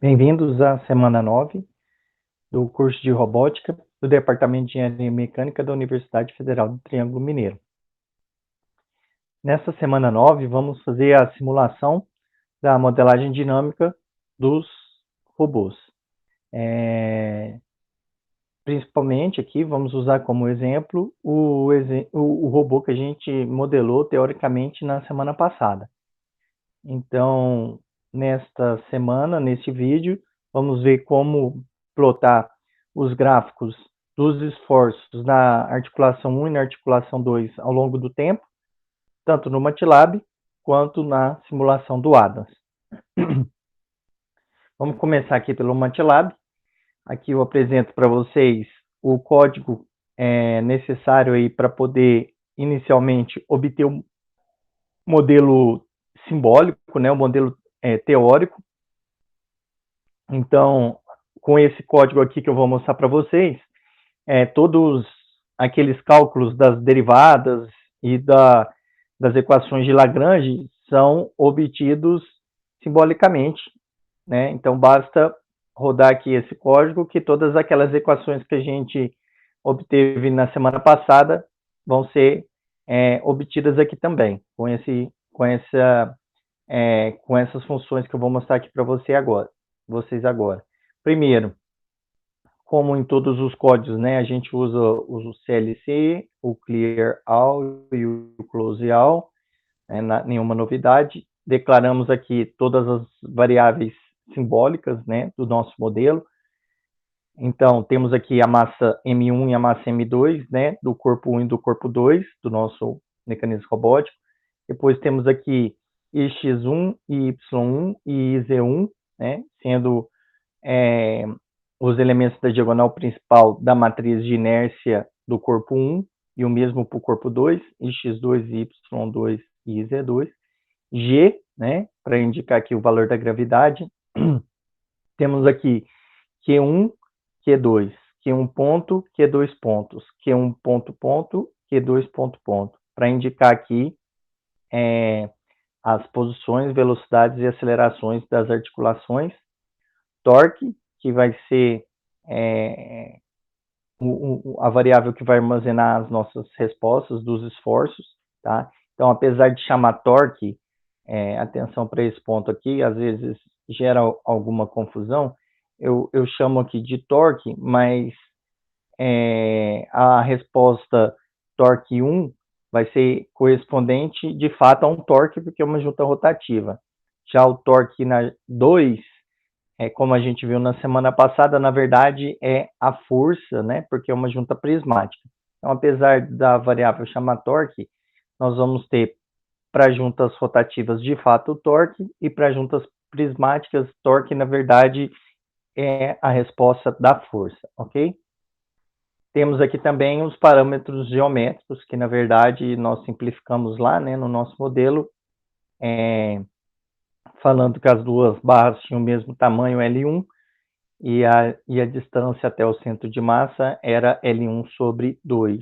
Bem-vindos à semana 9 do curso de Robótica do Departamento de Engenharia Mecânica da Universidade Federal do Triângulo Mineiro. Nesta semana 9, vamos fazer a simulação da modelagem dinâmica dos robôs. Principalmente aqui, vamos usar como exemplo o robô que a gente modelou teoricamente na semana passada. Então, nesta semana, nesse vídeo, vamos ver como plotar os gráficos dos esforços na articulação 1 e na articulação 2 ao longo do tempo, tanto no MATLAB quanto na simulação do Adams. Vamos começar aqui pelo MATLAB. Aqui eu apresento para vocês o código necessário aí para poder inicialmente obter um modelo simbólico, né, um modelo teórico. Então, com esse código aqui que eu vou mostrar para vocês, todos aqueles cálculos das derivadas e das equações de Lagrange são obtidos simbolicamente, né? Então, basta rodar aqui esse código que todas aquelas equações que a gente obteve na semana passada vão ser obtidas aqui também, com essas funções que eu vou mostrar aqui para vocês agora. Primeiro, como em todos os códigos, né, a gente usa o CLC, o Clear All e o Close All, nenhuma novidade. Declaramos aqui todas as variáveis simbólicas, né, do nosso modelo. Então, temos aqui a massa M1 e a massa M2, né, do corpo 1 e do corpo 2, do nosso mecanismo robótico. Depois temos aqui IX1 e Y1 e IZ1, né, sendo os elementos da diagonal principal da matriz de inércia do corpo 1 e o mesmo para o corpo 2, X2, Y2 e Z2. G, né, para indicar aqui o valor da gravidade. Temos aqui Q1, Q2, Q1 ponto, Q2 pontos, Q1 ponto, ponto, Q2 ponto, ponto, para indicar aqui as posições, velocidades e acelerações das articulações. Torque, que vai ser a variável que vai armazenar as nossas respostas dos esforços, tá? Então, apesar de chamar torque, atenção para esse ponto aqui, às vezes gera alguma confusão, eu chamo aqui de torque, mas a resposta torque 1 vai ser correspondente, de fato, a um torque, porque é uma junta rotativa. Já o torque 2, como a gente viu na semana passada, na verdade é a força, né, porque é uma junta prismática. Então, apesar da variável chamar torque, nós vamos ter para juntas rotativas, de fato, o torque, e para juntas prismáticas, torque, na verdade, é a resposta da força, ok? Temos aqui também os parâmetros geométricos, que, na verdade, nós simplificamos lá, né, no nosso modelo, falando que as duas barras tinham o mesmo tamanho, L1, e a distância até o centro de massa era L1 sobre 2,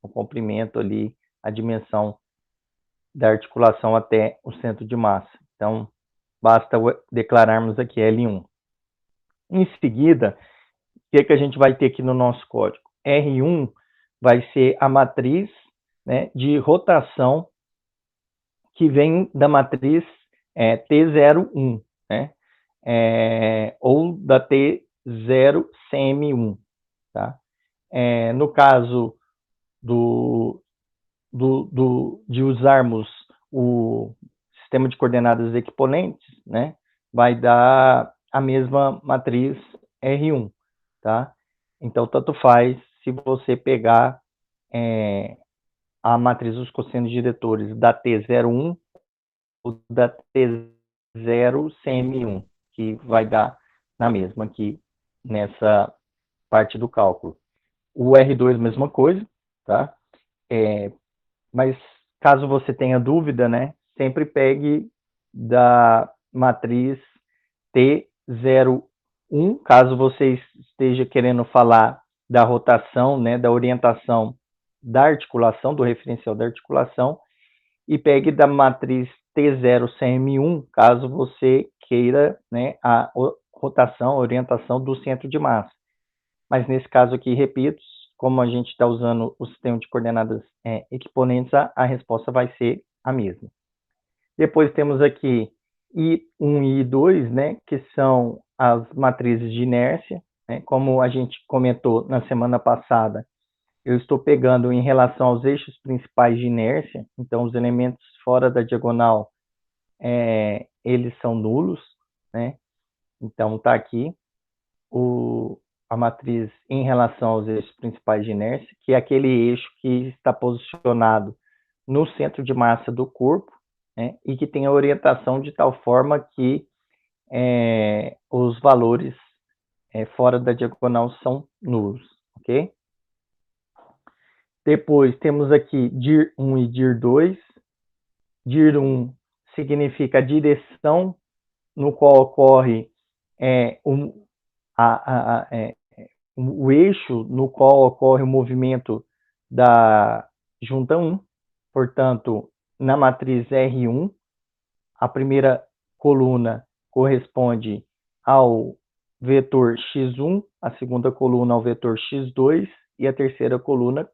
o comprimento ali, a dimensão da articulação até o centro de massa. Então, basta declararmos aqui L1. Em seguida, o que a gente vai ter aqui no nosso código? R1 vai ser a matriz, né, de rotação que vem da matriz T01, né? Ou da T0CM1, tá? No caso de usarmos o sistema de coordenadas equiponentes, né, vai dar a mesma matriz R1, tá? Então, tanto faz se você pegar a matriz dos cossenos diretores da T01 ou da T0CM1, que vai dar na mesma aqui nessa parte do cálculo. O R2, mesma coisa, tá? Mas caso você tenha dúvida, né, sempre pegue da matriz T01, caso você esteja querendo falar da rotação, né, da orientação da articulação, do referencial da articulação, e pegue da matriz T0CM1, caso você queira, né, rotação, orientação do centro de massa. Mas nesse caso aqui, repito, como a gente está usando o sistema de coordenadas equiponentes, a resposta vai ser a mesma. Depois temos aqui I1 e I2, né, que são as matrizes de inércia, né, como a gente comentou na semana passada, eu estou pegando em relação aos eixos principais de inércia, então os elementos fora da diagonal, eles são nulos, né, então está aqui a matriz em relação aos eixos principais de inércia, que é aquele eixo que está posicionado no centro de massa do corpo, né, e que tem a orientação de tal forma que os valores fora da diagonal são nulos, ok? Depois temos aqui DIR 1 e DIR 2. DIR 1 significa a direção no qual ocorre o eixo no qual ocorre o movimento da junta 1. Portanto, na matriz R1, a primeira coluna corresponde ao vetor x1, a segunda coluna ao vetor x2 e a terceira coluna,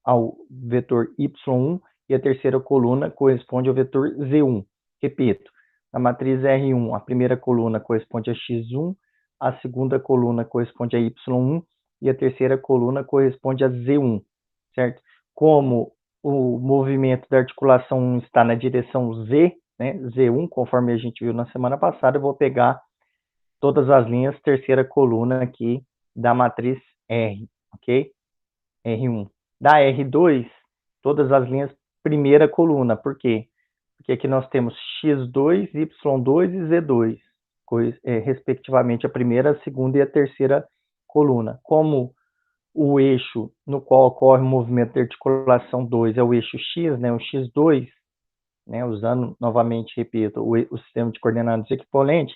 ao vetor y1 e a terceira coluna corresponde ao vetor z1. Repito, na matriz R1, a primeira coluna corresponde a x1, a segunda coluna corresponde a y1 e a terceira coluna corresponde a z1, certo? Como o movimento da articulação 1 está na direção z, né, Z1, conforme a gente viu na semana passada, eu vou pegar todas as linhas terceira coluna aqui da matriz R, ok? R1. Da R2, todas as linhas primeira coluna. Por quê? Porque aqui nós temos X2, Y2 e Z2, respectivamente a primeira, a segunda e a terceira coluna. Como o eixo no qual ocorre o movimento de articulação 2 é o eixo X, né, o X2, né, usando novamente, repito, o sistema de coordenadas equivalente,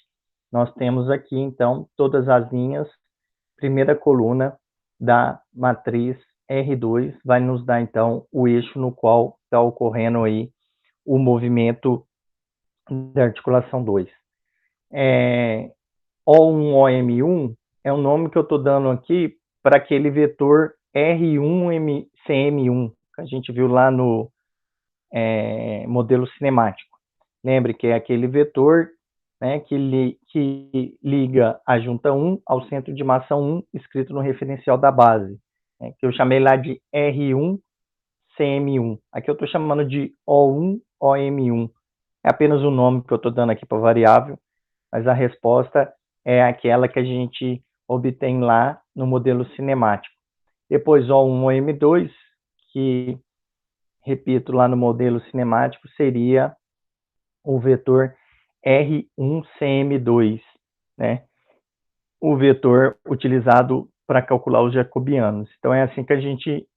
nós temos aqui, então, todas as linhas, primeira coluna da matriz R2, vai nos dar, então, o eixo no qual está ocorrendo aí o movimento da articulação 2. O1, OM1 é o nome que eu estou dando aqui para aquele vetor R1, CM1, que a gente viu lá no modelo cinemático. Lembre que é aquele vetor, né, que liga a junta 1 ao centro de massa 1, escrito no referencial da base, né, que eu chamei lá de R1, CM1. Aqui eu estou chamando de O1, OM1. É apenas o nome que eu estou dando aqui para a variável, mas a resposta é aquela que a gente obtém lá no modelo cinemático. Depois O1, OM2, que, repito, lá no modelo cinemático, seria o vetor R1CM2, né? O vetor utilizado para calcular os jacobianos. Então, é assim que a gente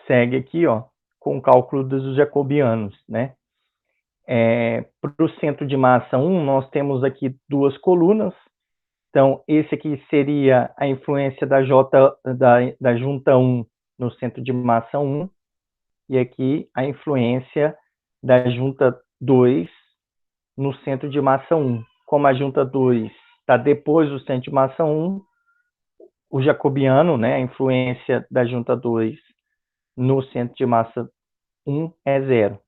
segue aqui, ó, com o cálculo dos jacobianos, né? Para o centro de massa 1, nós temos aqui duas colunas. Então, esse aqui seria a influência da junta 1 no centro de massa 1, e aqui a influência da junta 2 no centro de massa 1. Como a junta 2 está depois do centro de massa 1, o jacobiano, né, a influência da junta 2 no centro de massa 1 é 0.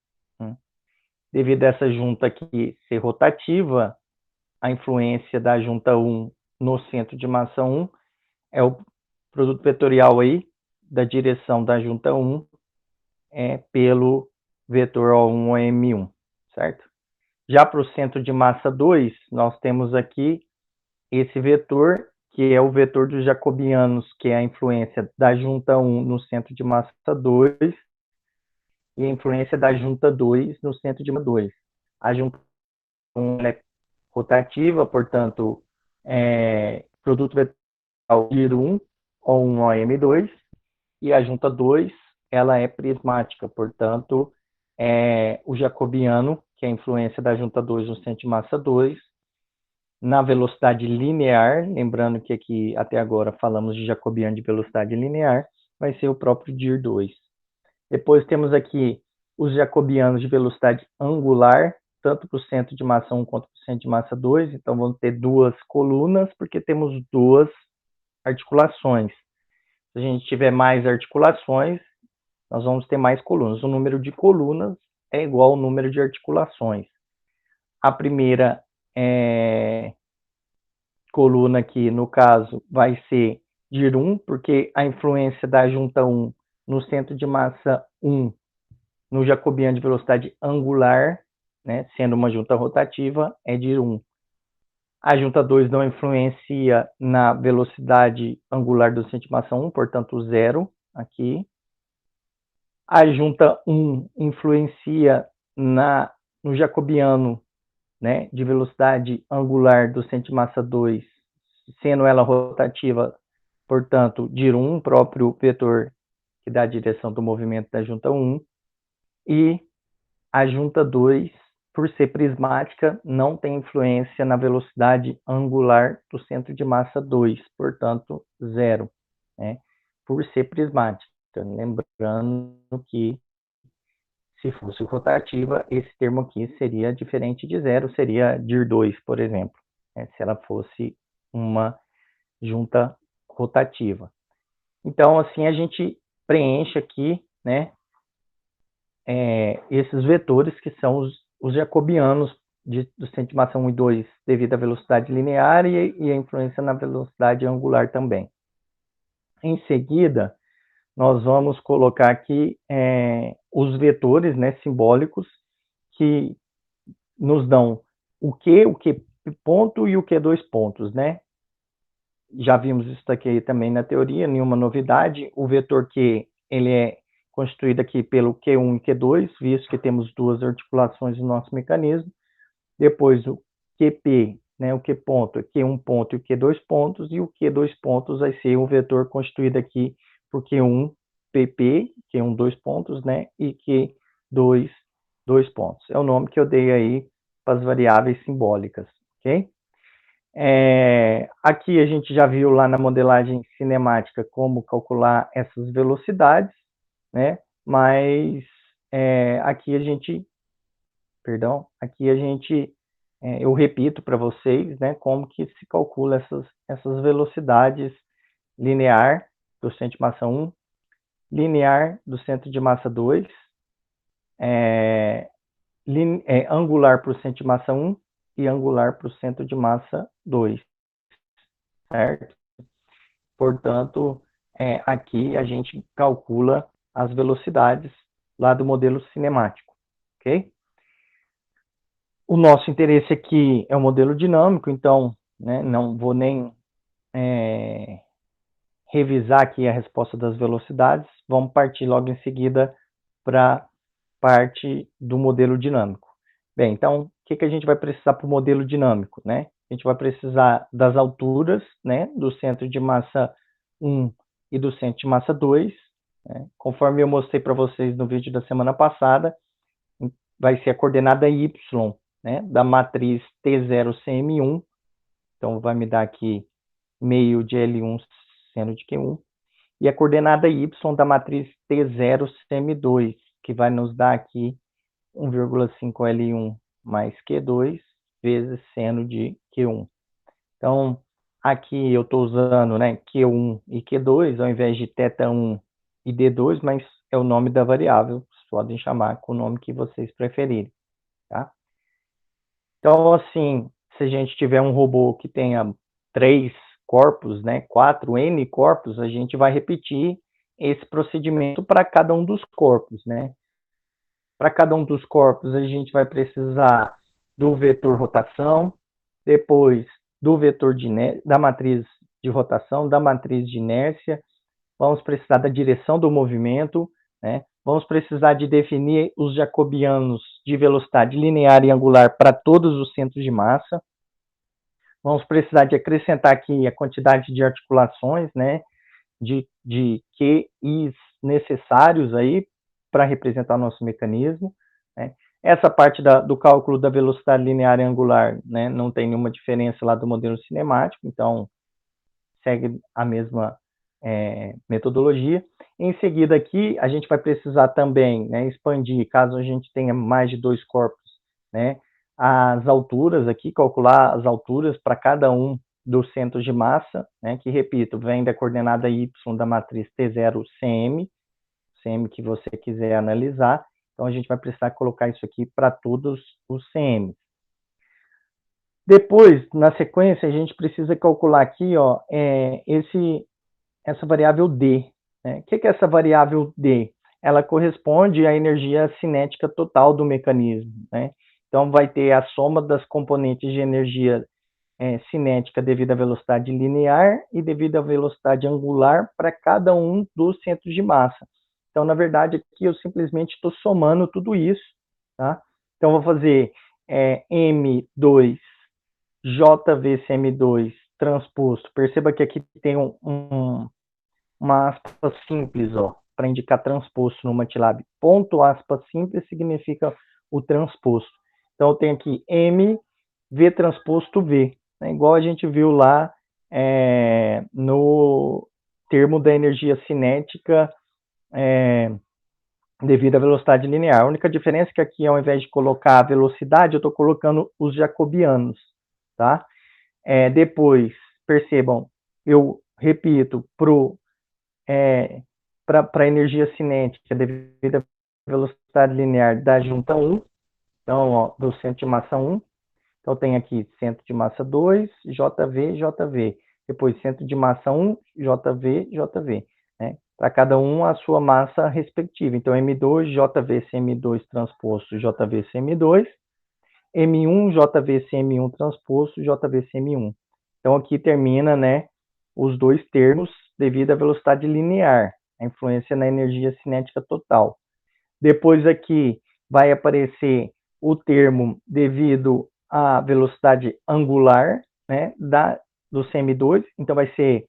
Devido a essa junta aqui ser rotativa, a influência da junta 1 no centro de massa 1 é o produto vetorial aí da direção da junta 1 pelo vetor O1 OM1, certo? Já para o centro de massa 2, nós temos aqui esse vetor, que é o vetor dos jacobianos, que é a influência da junta 1 no centro de massa 2 e a influência da junta 2 no centro de massa 2. A junta 1 é rotativa, portanto, produto vetorial de 1 ou 1 OM2, e a junta 2 ela é prismática, portanto, o jacobiano, que é a influência da junta 2 no centro de massa 2, na velocidade linear, lembrando que aqui até agora falamos de jacobiano de velocidade linear, vai ser o próprio DIR2. Depois temos aqui os jacobianos de velocidade angular, tanto para o centro de massa 1 quanto para o centro de massa 2, então vamos ter duas colunas, porque temos duas articulações. Se a gente tiver mais articulações, nós vamos ter mais colunas. O número de colunas é igual ao número de articulações. A primeira coluna aqui, no caso, vai ser dir 1, porque a influência da junta 1 no centro de massa 1, no jacobiano de velocidade angular, né, sendo uma junta rotativa, é dir 1. A junta 2 não influencia na velocidade angular do centro de massa 1, portanto, 0 aqui. A junta 1 influencia no jacobiano, né, de velocidade angular do centro de massa 2, sendo ela rotativa, portanto, dir 1, próprio vetor que dá a direção do movimento da junta 1. E a junta 2, por ser prismática, não tem influência na velocidade angular do centro de massa 2, portanto, 0, né, por ser prismática. Lembrando que, se fosse rotativa, esse termo aqui seria diferente de 0, seria dir 2, por exemplo, né, se ela fosse uma junta rotativa. Então, assim, a gente preenche aqui, né, esses vetores que são os jacobianos do centro de massa 1 e 2 devido à velocidade linear e a influência na velocidade angular também. Em seguida, nós vamos colocar aqui os vetores, né, simbólicos que nos dão o Q ponto e o Q2 pontos, né? Já vimos isso aqui também na teoria, nenhuma novidade. O vetor Q, ele é constituído aqui pelo Q1 e Q2, visto que temos duas articulações no nosso mecanismo. Depois o QP, né, o Q ponto, Q1 ponto e o Q2 pontos, e o Q2 pontos vai ser um vetor constituído aqui por Q1 PP, Q1 2 pontos, né, e Q2 2 pontos. É o nome que eu dei aí para as variáveis simbólicas, ok? Aqui a gente já viu lá na modelagem cinemática como calcular essas velocidades, né? Mas aqui a gente, eu repito para vocês, né, como que se calcula essas velocidades linear do centro de massa 1, linear do centro de massa 2, angular para o centro de massa 1 e angular para o centro de massa 2, certo? Portanto, aqui a gente calcula as velocidades lá do modelo cinemático, ok? O nosso interesse aqui é o modelo dinâmico, então, né, não vou nem revisar aqui a resposta das velocidades, vamos partir logo em seguida para a parte do modelo dinâmico. Bem, então, o que a gente vai precisar para o modelo dinâmico, né? A gente vai precisar das alturas, né, do centro de massa 1 e do centro de massa 2, né? Conforme eu mostrei para vocês no vídeo da semana passada, vai ser a coordenada y, né, da matriz T0CM1, então vai me dar aqui meio de L1 seno de Q1, e a coordenada y da matriz T0CM2, que vai nos dar aqui 1,5 L1 mais Q2 vezes seno de Q1. Então, aqui eu estou usando, né, Q1 e Q2, ao invés de θ1 e D2, mas é o nome da variável, vocês podem chamar com o nome que vocês preferirem, tá? Então, assim, se a gente tiver um robô que tenha 3 corpos, né, 4 N corpos, a gente vai repetir esse procedimento para cada um dos corpos, né? Para cada um dos corpos, a gente vai precisar do vetor rotação, depois do vetor da matriz de rotação, da matriz de inércia, vamos precisar da direção do movimento, né? Vamos precisar de definir os jacobianos de velocidade linear e angular para todos os centros de massa. Vamos precisar de acrescentar aqui a quantidade de articulações, né, de QIs necessários aí para representar o nosso mecanismo, né? Essa parte do cálculo da velocidade linear e angular, né, não tem nenhuma diferença lá do modelo cinemático, então segue a mesma metodologia. Em seguida aqui, a gente vai precisar também, né, expandir, caso a gente tenha mais de 2 corpos, né, as alturas aqui, calcular as alturas para cada um dos centros de massa, né, que, repito, vem da coordenada y da matriz T0CM, CM que você quiser analisar. Então, a gente vai precisar colocar isso aqui para todos os CMs. Depois, na sequência, a gente precisa calcular aqui, ó, essa variável D. Né? O que é essa variável D? Ela corresponde à energia cinética total do mecanismo. Né? Então, vai ter a soma das componentes de energia cinética devido à velocidade linear e devido à velocidade angular para cada um dos centros de massa. Então, na verdade, aqui eu simplesmente estou somando tudo isso. Tá? Então, vou fazer M2 JVCM2 transposto. Perceba que aqui tem uma aspa simples, ó, para indicar transposto no MATLAB. Ponto aspa simples significa o transposto. Então, eu tenho aqui M, V transposto V, né, igual a gente viu lá no termo da energia cinética devido à velocidade linear. A única diferença é que aqui, ao invés de colocar a velocidade, eu estou colocando os jacobianos, tá? Depois, percebam, eu repito, para a energia cinética devido à velocidade linear da junta 1, então, ó, do centro de massa 1, então tem aqui centro de massa 2, JV, JV, depois centro de massa 1, JV, JV, né? Para cada um a sua massa respectiva. Então, M2, JVCM2 transposto, JVCM2, M1, JVCM1 transposto, JVCM1. Então, aqui termina, né, os dois termos devido à velocidade linear, a influência na energia cinética total. Depois aqui vai aparecer o termo devido à velocidade angular, né, do CM2. Então, vai ser,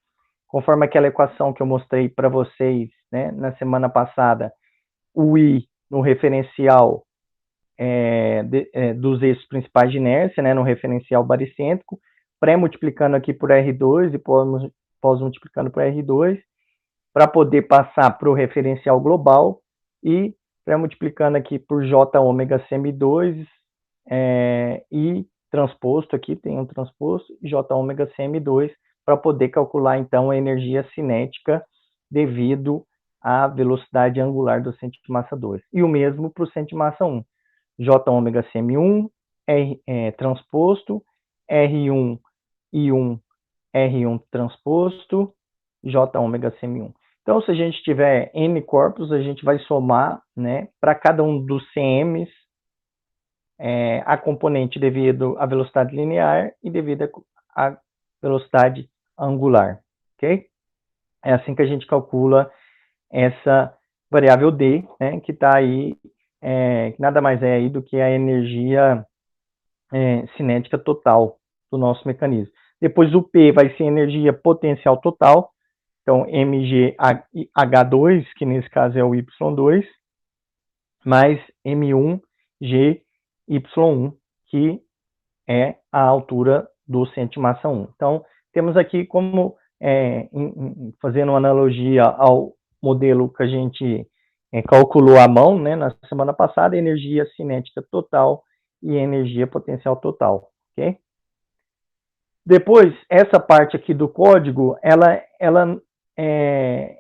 conforme aquela equação que eu mostrei para vocês, né, na semana passada, o I no referencial dos eixos principais de inércia, né, no referencial baricêntrico, pré-multiplicando aqui por R2 e pós-multiplicando por R2, para poder passar para o referencial global e pré-multiplicando aqui por J ômega CM2 e transposto, aqui tem um transposto, J ômega CM2, para poder calcular, então, a energia cinética devido à velocidade angular do centro de massa 2. E o mesmo para o centro de massa 1. J ômega CM1, transposto, R1 I1, R1 transposto, J ômega CM1. Então, se a gente tiver N corpos, a gente vai somar, né, para cada um dos CMs a componente devido à velocidade linear e devido à velocidade angular, ok? É assim que a gente calcula essa variável D, né, que está aí, que nada mais é aí do que a energia cinética total do nosso mecanismo. Depois o P vai ser energia potencial total, então MGH2, que nesse caso é o Y2, mais M1GY1, que é a altura do centro de massa 1. Então, temos aqui como, fazendo uma analogia ao modelo que a gente calculou à mão, né, na semana passada, energia cinética total e energia potencial total, ok? Depois, essa parte aqui do código,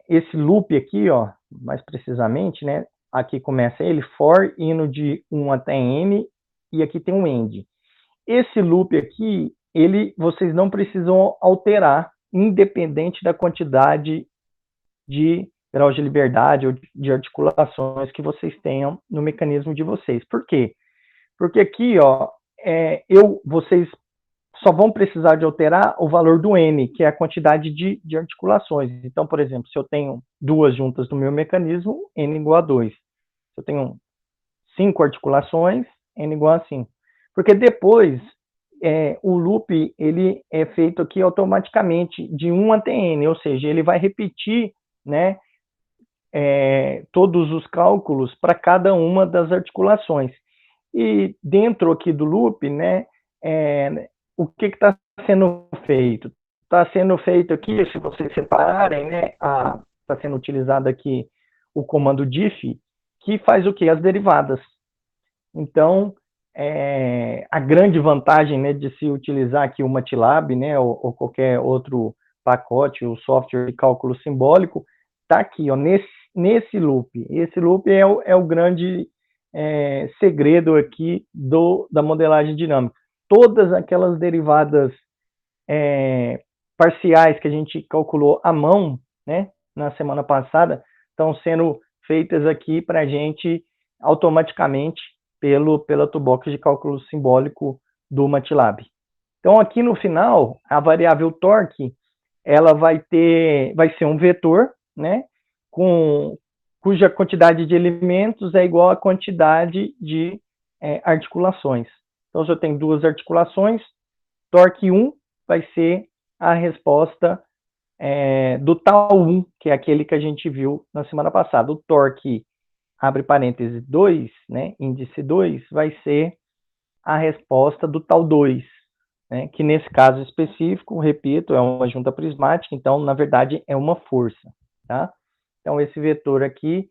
esse loop aqui, ó, mais precisamente, né, aqui começa ele, for, indo de 1 até n, e aqui tem um end. Esse loop aqui, vocês não precisam alterar, independente da quantidade de graus de liberdade ou de articulações que vocês tenham no mecanismo de vocês. Por quê? Porque aqui, ó, vocês só vão precisar de alterar o valor do N, que é a quantidade de articulações. Então, por exemplo, se eu tenho 2 juntas no meu mecanismo, N igual a 2. Se eu tenho 5 articulações, N igual a 5. Porque depois, o loop ele é feito aqui automaticamente, de 1 até N, ou seja, ele vai repetir, né, todos os cálculos para cada uma das articulações. E dentro aqui do loop, né, o que está sendo feito? Está sendo feito aqui, se vocês separarem, né, está sendo utilizado aqui o comando diff, que faz o quê? As derivadas. Então, a grande vantagem, né, de se utilizar aqui o MATLAB, né, ou qualquer outro pacote, o software de cálculo simbólico, está aqui, ó, nesse loop. Esse loop é o grande segredo aqui da modelagem dinâmica. Todas aquelas derivadas parciais que a gente calculou à mão, né, na semana passada, estão sendo feitas aqui para a gente automaticamente pela toolbox de cálculo simbólico do MATLAB. Então, aqui no final, a variável torque, ela vai ser um vetor, né, cuja quantidade de elementos é igual à quantidade de articulações. Então, se eu tenho duas articulações, torque 1 vai ser a resposta do tal 1, que é aquele que a gente viu na semana passada. O torque, abre parênteses, 2, né, índice 2, vai ser a resposta do tal 2, né, que nesse caso específico, repito, é uma junta prismática, então, na verdade, é uma força. Tá? Então, esse vetor aqui,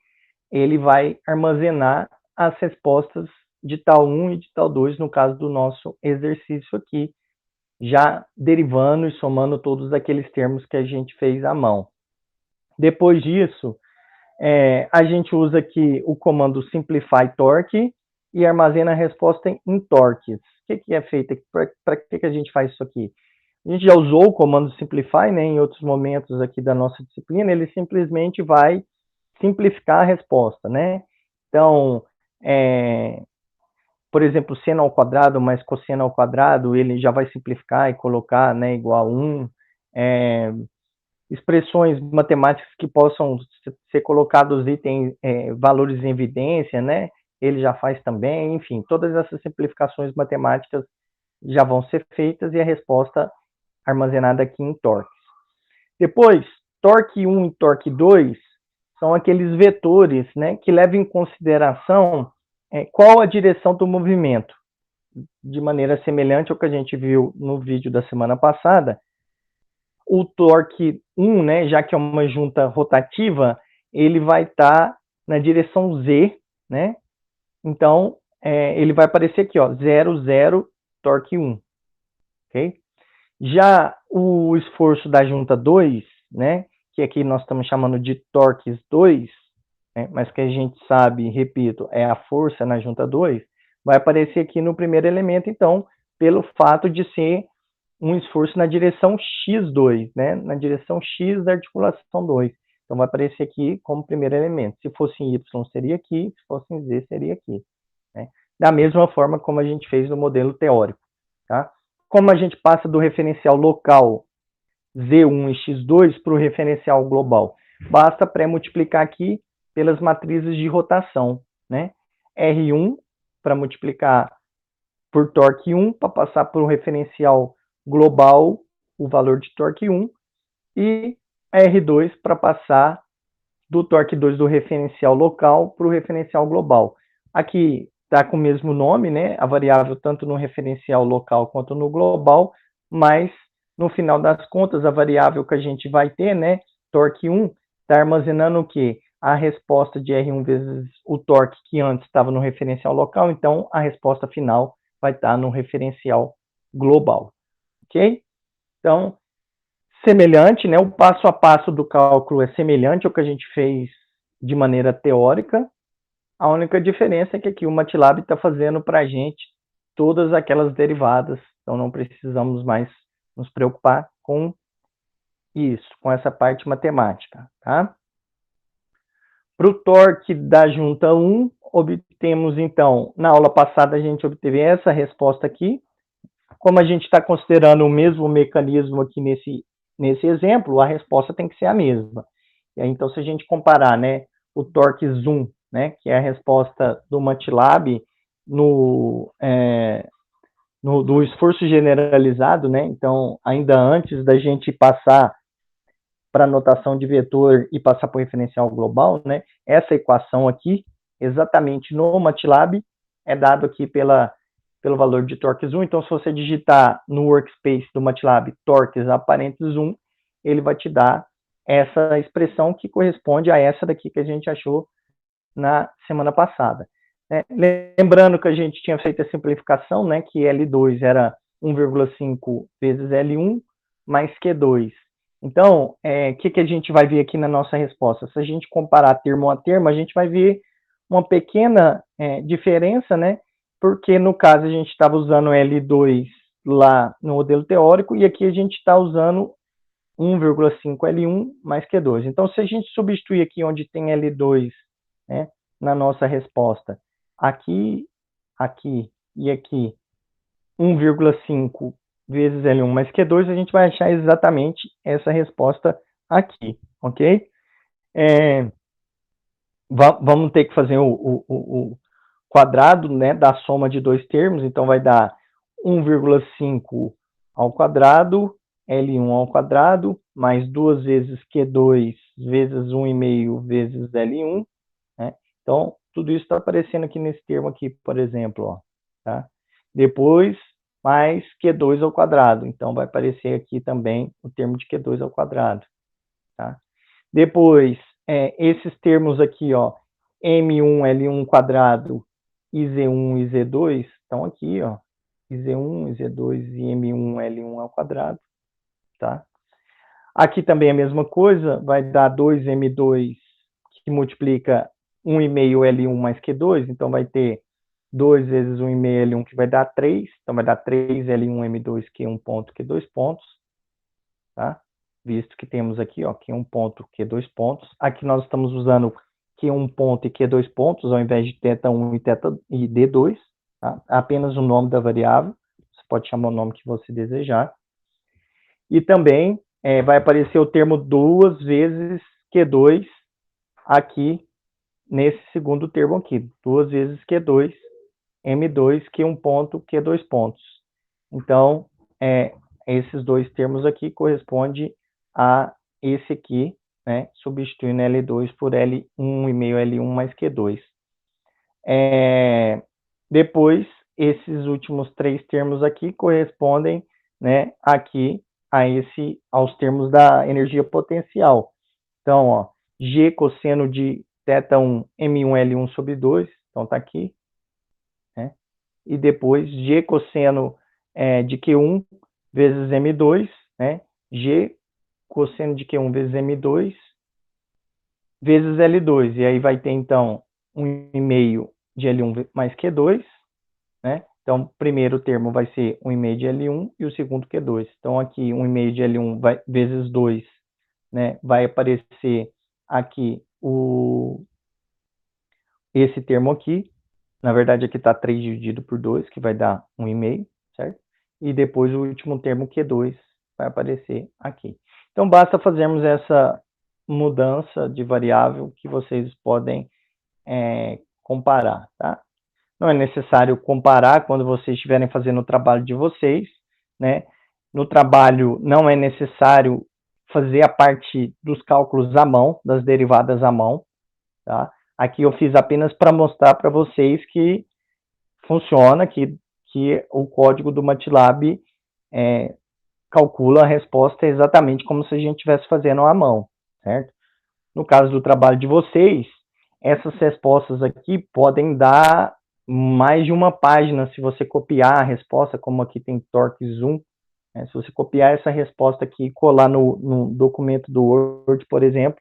ele vai armazenar as respostas de tal 1 e de tal 2, no caso do nosso exercício aqui, já derivando e somando todos aqueles termos que a gente fez à mão. Depois disso, a gente usa aqui o comando simplify torque e armazena a resposta em torques. O que é feito aqui? Para que a gente faz isso aqui? A gente já usou o comando simplify, né, em outros momentos aqui da nossa disciplina, ele simplesmente vai simplificar a resposta, né? Então, por exemplo, seno ao quadrado mais cosseno ao quadrado, ele já vai simplificar e colocar, né, igual a 1. Expressões matemáticas que possam ser colocados itens, valores em evidência, né, ele já faz também, enfim, todas essas simplificações matemáticas já vão ser feitas e a resposta armazenada aqui em torques. Depois, torque 1 e torque 2 são aqueles vetores, né, que levam em consideração qual a direção do movimento. De maneira semelhante ao que a gente viu no vídeo da semana passada, o torque 1, né, já que é uma junta rotativa, ele vai estar na direção Z, né? Então, ele vai aparecer aqui, ó, 0, 0, torque 1, ok? Já o esforço da junta 2, né, que aqui nós estamos chamando de torques 2, né, mas que a gente sabe, repito, é a força na junta 2, vai aparecer aqui no primeiro elemento, então, pelo fato de ser um esforço na direção x2, né, na direção x da articulação 2. Então, vai aparecer aqui como primeiro elemento. Se fosse em y, seria aqui, se fosse em z, seria aqui. Né? Da mesma forma como a gente fez no modelo teórico. Tá? Como a gente passa do referencial local Z1 e X2 para o referencial global? Basta pré-multiplicar aqui pelas matrizes de rotação. Né? R1 para multiplicar por torque 1, para passar para o referencial global, o valor de torque 1, e R2 para passar do torque 2 do referencial local para o referencial global. Aqui está com o mesmo nome, né? A variável tanto no referencial local quanto no global, mas no final das contas, a variável que a gente vai ter, né? Torque 1, está armazenando o quê? A resposta de R1 vezes o torque que antes estava no referencial local, então a resposta final vai estar no referencial global, ok? Então, semelhante, né? O passo a passo do cálculo é semelhante ao que a gente fez de maneira teórica. A única diferença é que aqui o MATLAB está fazendo para a gente todas aquelas derivadas, então não precisamos mais nos preocupar com isso, com essa parte matemática, tá? Para o torque da junta 1, obtemos, então, na aula passada a gente obteve essa resposta aqui. Como a gente está considerando o mesmo mecanismo aqui nesse exemplo, a resposta tem que ser a mesma. E aí, então, se a gente comparar, né, o torque zoom, né, que é a resposta do MATLAB do esforço generalizado, né, então, ainda antes da gente passar para a notação de vetor e passar para o referencial global, né, essa equação aqui, exatamente no MATLAB, é dado aqui pelo valor de torques 1. Então, se você digitar no workspace do MATLAB torques aparentes 1, ele vai te dar essa expressão que corresponde a essa daqui que a gente achou na semana passada. né? Lembrando que a gente tinha feito a simplificação, né, que L2 era 1,5 vezes L1 mais Q2. Então, que a gente vai ver aqui na nossa resposta? Se a gente comparar termo a termo, a gente vai ver uma pequena diferença, né? Porque no caso a gente estava usando L2 lá no modelo teórico e aqui a gente está usando 1,5 L1 mais Q2. Então, se a gente substituir aqui onde tem L2, né, na nossa resposta, aqui, aqui e aqui, 1,5 vezes L1 mais Q2, a gente vai achar exatamente essa resposta aqui, ok? Vamos ter que fazer o quadrado, né, da soma de dois termos, então vai dar 1,5 ao quadrado, L1 ao quadrado, mais 2 vezes Q2 vezes 1,5 vezes L1, né? Então, tudo isso está aparecendo aqui nesse termo aqui, por exemplo, ó, tá? Depois, mais Q2 ao quadrado, então vai aparecer aqui também o termo de Q2 ao quadrado, tá? Depois, esses termos aqui, ó, M1, L1 quadrado, IZ1 e Z2, estão aqui, ó, IZ1, IZ2 e M1, L1 ao quadrado, tá? Aqui também a mesma coisa, vai dar 2M2, que multiplica 1,5 L1 mais Q2, então vai ter 2 vezes 1,5 L1, que vai dar 3, então vai dar 3 L1 M2, Q1 ponto, Q2 pontos, tá? Visto que temos aqui, ó, Q1 ponto, Q2 pontos. Aqui nós estamos usando Q1 ponto e Q2 pontos, ao invés de θ1 e D2, tá? Apenas o nome da variável, você pode chamar o nome que você desejar. E também vai aparecer o termo 2 vezes Q2 aqui, nesse segundo termo aqui, 2 vezes Q2, M2, Q1 ponto, Q2 pontos. Então, esses dois termos aqui correspondem a esse aqui, né, substituindo L2 por L1,5 L1 mais Q2. Depois, esses últimos três termos aqui correspondem, né, aqui aos termos da energia potencial. Então, ó, G cosseno de θ1 M1 L1 sobre 2, então tá aqui, né? E depois G cosseno de Q1 vezes M2, né? G cosseno de Q1 vezes M2 vezes L2. E aí vai ter, então, 1,5 de L1 mais Q2, né? Então, o primeiro termo vai ser 1,5 de L1 e o segundo Q2. Então, aqui, 1,5 de L1 vezes 2, né? Vai aparecer aqui esse termo aqui. Na verdade, aqui está 3 dividido por 2, que vai dar 1,5, certo? E depois o último termo, Q2, vai aparecer aqui. Então, basta fazermos essa mudança de variável que vocês podem comparar, tá? Não é necessário comparar quando vocês estiverem fazendo o trabalho de vocês, né? No trabalho, não é necessário fazer a parte dos cálculos à mão, das derivadas à mão, tá? Aqui eu fiz apenas para mostrar para vocês que funciona, que o código do MATLAB calcula a resposta exatamente como se a gente estivesse fazendo à mão, certo? No caso do trabalho de vocês, essas respostas aqui podem dar mais de uma página se você copiar a resposta, como aqui tem torque zoom, né? Se você copiar essa resposta aqui e colar no documento do Word, por exemplo,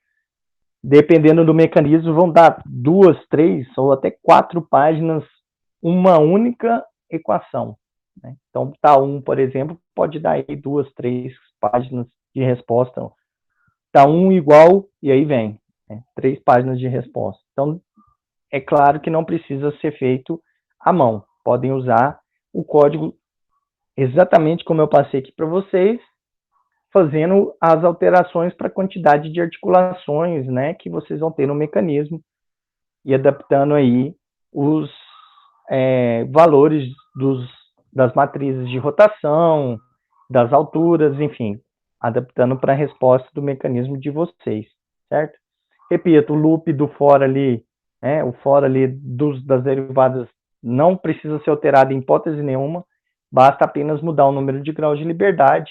dependendo do mecanismo, vão dar 2, 3 ou até 4 páginas, uma única equação, né? Então, Tá1, por exemplo, pode dar aí 2, 3 páginas de resposta. Tá1 igual, e aí vem, né? 3 páginas de resposta. Então, é claro que não precisa ser feito à mão. Podem usar o código exatamente como eu passei aqui para vocês, fazendo as alterações para a quantidade de articulações, né, que vocês vão ter no mecanismo e adaptando aí os valores das matrizes de rotação, das alturas, enfim, adaptando para a resposta do mecanismo de vocês, certo? Repito, o loop do for ali, né, o for ali das derivadas não precisa ser alterado em hipótese nenhuma, basta apenas mudar o número de graus de liberdade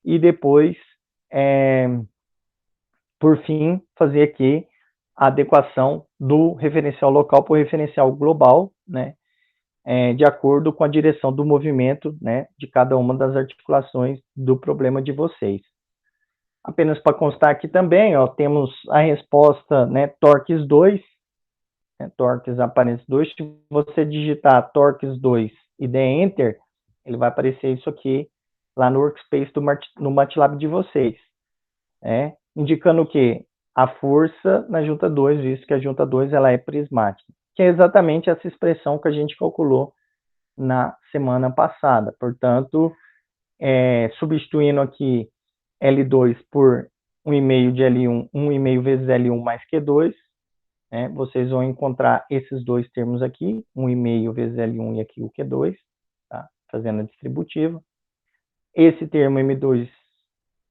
e depois, por fim, fazer aqui a adequação do referencial local para o referencial global, né, de acordo com a direção do movimento, né, de cada uma das articulações do problema de vocês. Apenas para constar aqui também, ó, temos a resposta, né, torques 2, né, torques aparentes 2. Se você digitar torques 2 e der Enter, ele vai aparecer isso aqui lá no workspace no MATLAB de vocês, né, indicando o quê? A força na junta 2, visto que a junta 2 ela é prismática, que é exatamente essa expressão que a gente calculou na semana passada. Portanto, substituindo aqui L2 por 1,5 de L1, 1,5 vezes L1 mais Q2, né, vocês vão encontrar esses dois termos aqui, 1,5 vezes L1 e aqui o Q2, tá? Fazendo a distributiva. Esse termo M2,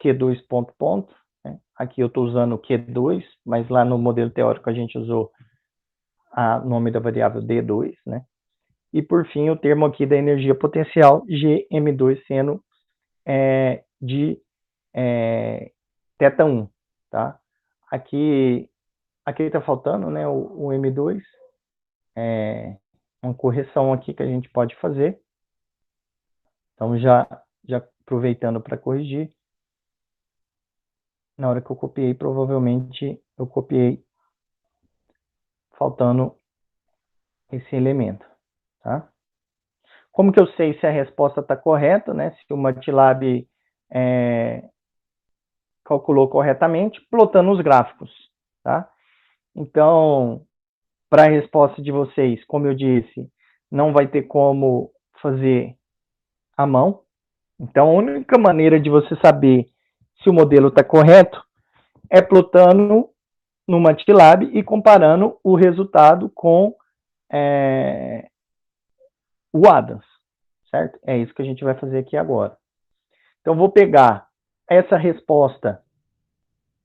Q2 ponto, né? Aqui eu estou usando Q2, mas lá no modelo teórico a gente usou o nome da variável D2, né? E por fim o termo aqui da energia potencial, Gm2 sendo de θ1, tá? Aqui está faltando, né, o M2, uma correção aqui que a gente pode fazer. Então, já aproveitando para corrigir, na hora que eu copiei, provavelmente eu copiei faltando esse elemento, tá? Como que eu sei se a resposta está correta, né? Se o MATLAB calculou corretamente, plotando os gráficos, tá? Então, para a resposta de vocês, como eu disse, não vai ter como fazer à mão. Então, a única maneira de você saber se o modelo está correto é plotando no MATLAB e comparando o resultado com o Adams, certo? É isso que a gente vai fazer aqui agora. Então, vou pegar essa resposta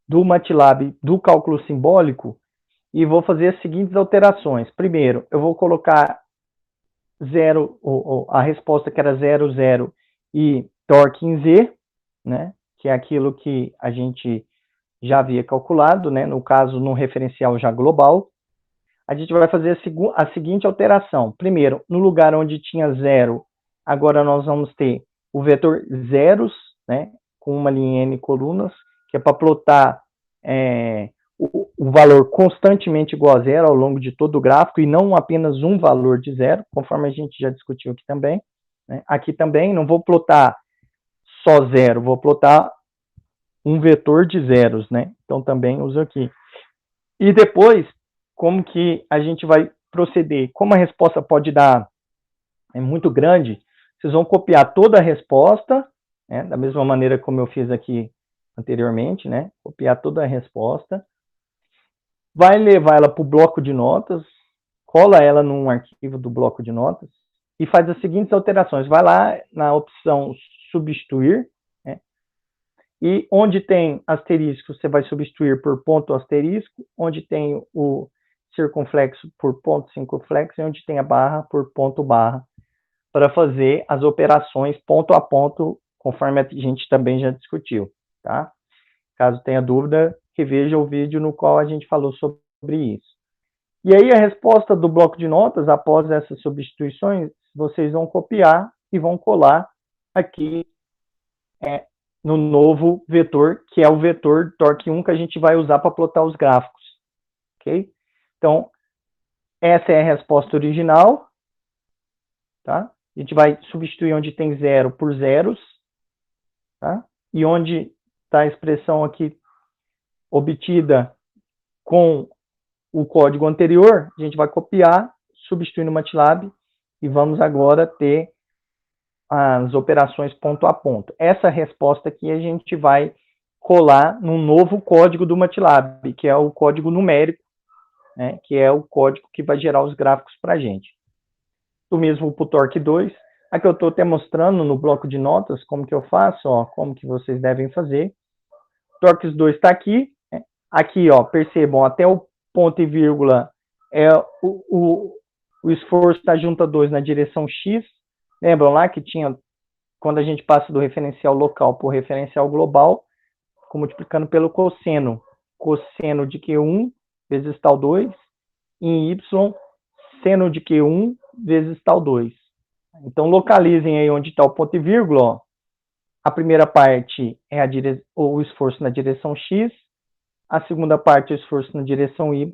do MATLAB do cálculo simbólico e vou fazer as seguintes alterações. Primeiro, eu vou colocar a resposta que era 0, 0 e torque em Z, né, que é aquilo que a gente já havia calculado, né, no caso, no referencial já global. A gente vai fazer a seguinte alteração. Primeiro, no lugar onde tinha 0, agora nós vamos ter o vetor zeros, né, com uma linha N colunas, que é para plotar o valor constantemente igual a zero ao longo de todo o gráfico, e não apenas um valor de zero, conforme a gente já discutiu aqui também, né? Aqui também não vou plotar só zero, vou plotar um vetor de zeros, né? Então também uso aqui. E depois, como que a gente vai proceder? Como a resposta pode dar muito grande, vocês vão copiar toda a resposta, né? Da mesma maneira como eu fiz aqui anteriormente, né? Copiar toda a resposta, vai levar ela para o bloco de notas, cola ela num arquivo do bloco de notas e faz as seguintes alterações. Vai lá na opção substituir, né? E onde tem asterisco, você vai substituir por ponto asterisco, onde tem o circunflexo por ponto circunflexo e onde tem a barra por ponto barra, para fazer as operações ponto a ponto, conforme a gente também já discutiu, tá? Caso tenha dúvida, reveja o vídeo no qual a gente falou sobre isso. E aí a resposta do bloco de notas, após essas substituições, vocês vão copiar e vão colar aqui no novo vetor, que é o vetor torque 1 que a gente vai usar para plotar os gráficos. Ok? Então, essa é a resposta original. Tá? A gente vai substituir onde tem zero por zeros. Tá? E onde está a expressão aqui obtida com o código anterior, a gente vai copiar, substituir no MATLAB e vamos agora ter as operações ponto a ponto. Essa resposta aqui a gente vai colar no novo código do MATLAB, que é o código numérico, né, que é o código que vai gerar os gráficos para a gente. O mesmo para o torque 2. Aqui eu estou até mostrando no bloco de notas como que eu faço, ó, como que vocês devem fazer. Torques 2 está aqui. Né? Aqui, ó, percebam, até o ponto e vírgula é o esforço da junta 2 na direção X. Lembram lá que tinha, quando a gente passa do referencial local para o referencial global, multiplicando pelo cosseno. Cosseno de Q1 vezes tal 2, e em y, seno de Q1 vezes tal 2. Então, localizem aí onde está o ponto e vírgula, ó. A primeira parte é o esforço na direção x, a segunda parte é o esforço na direção y,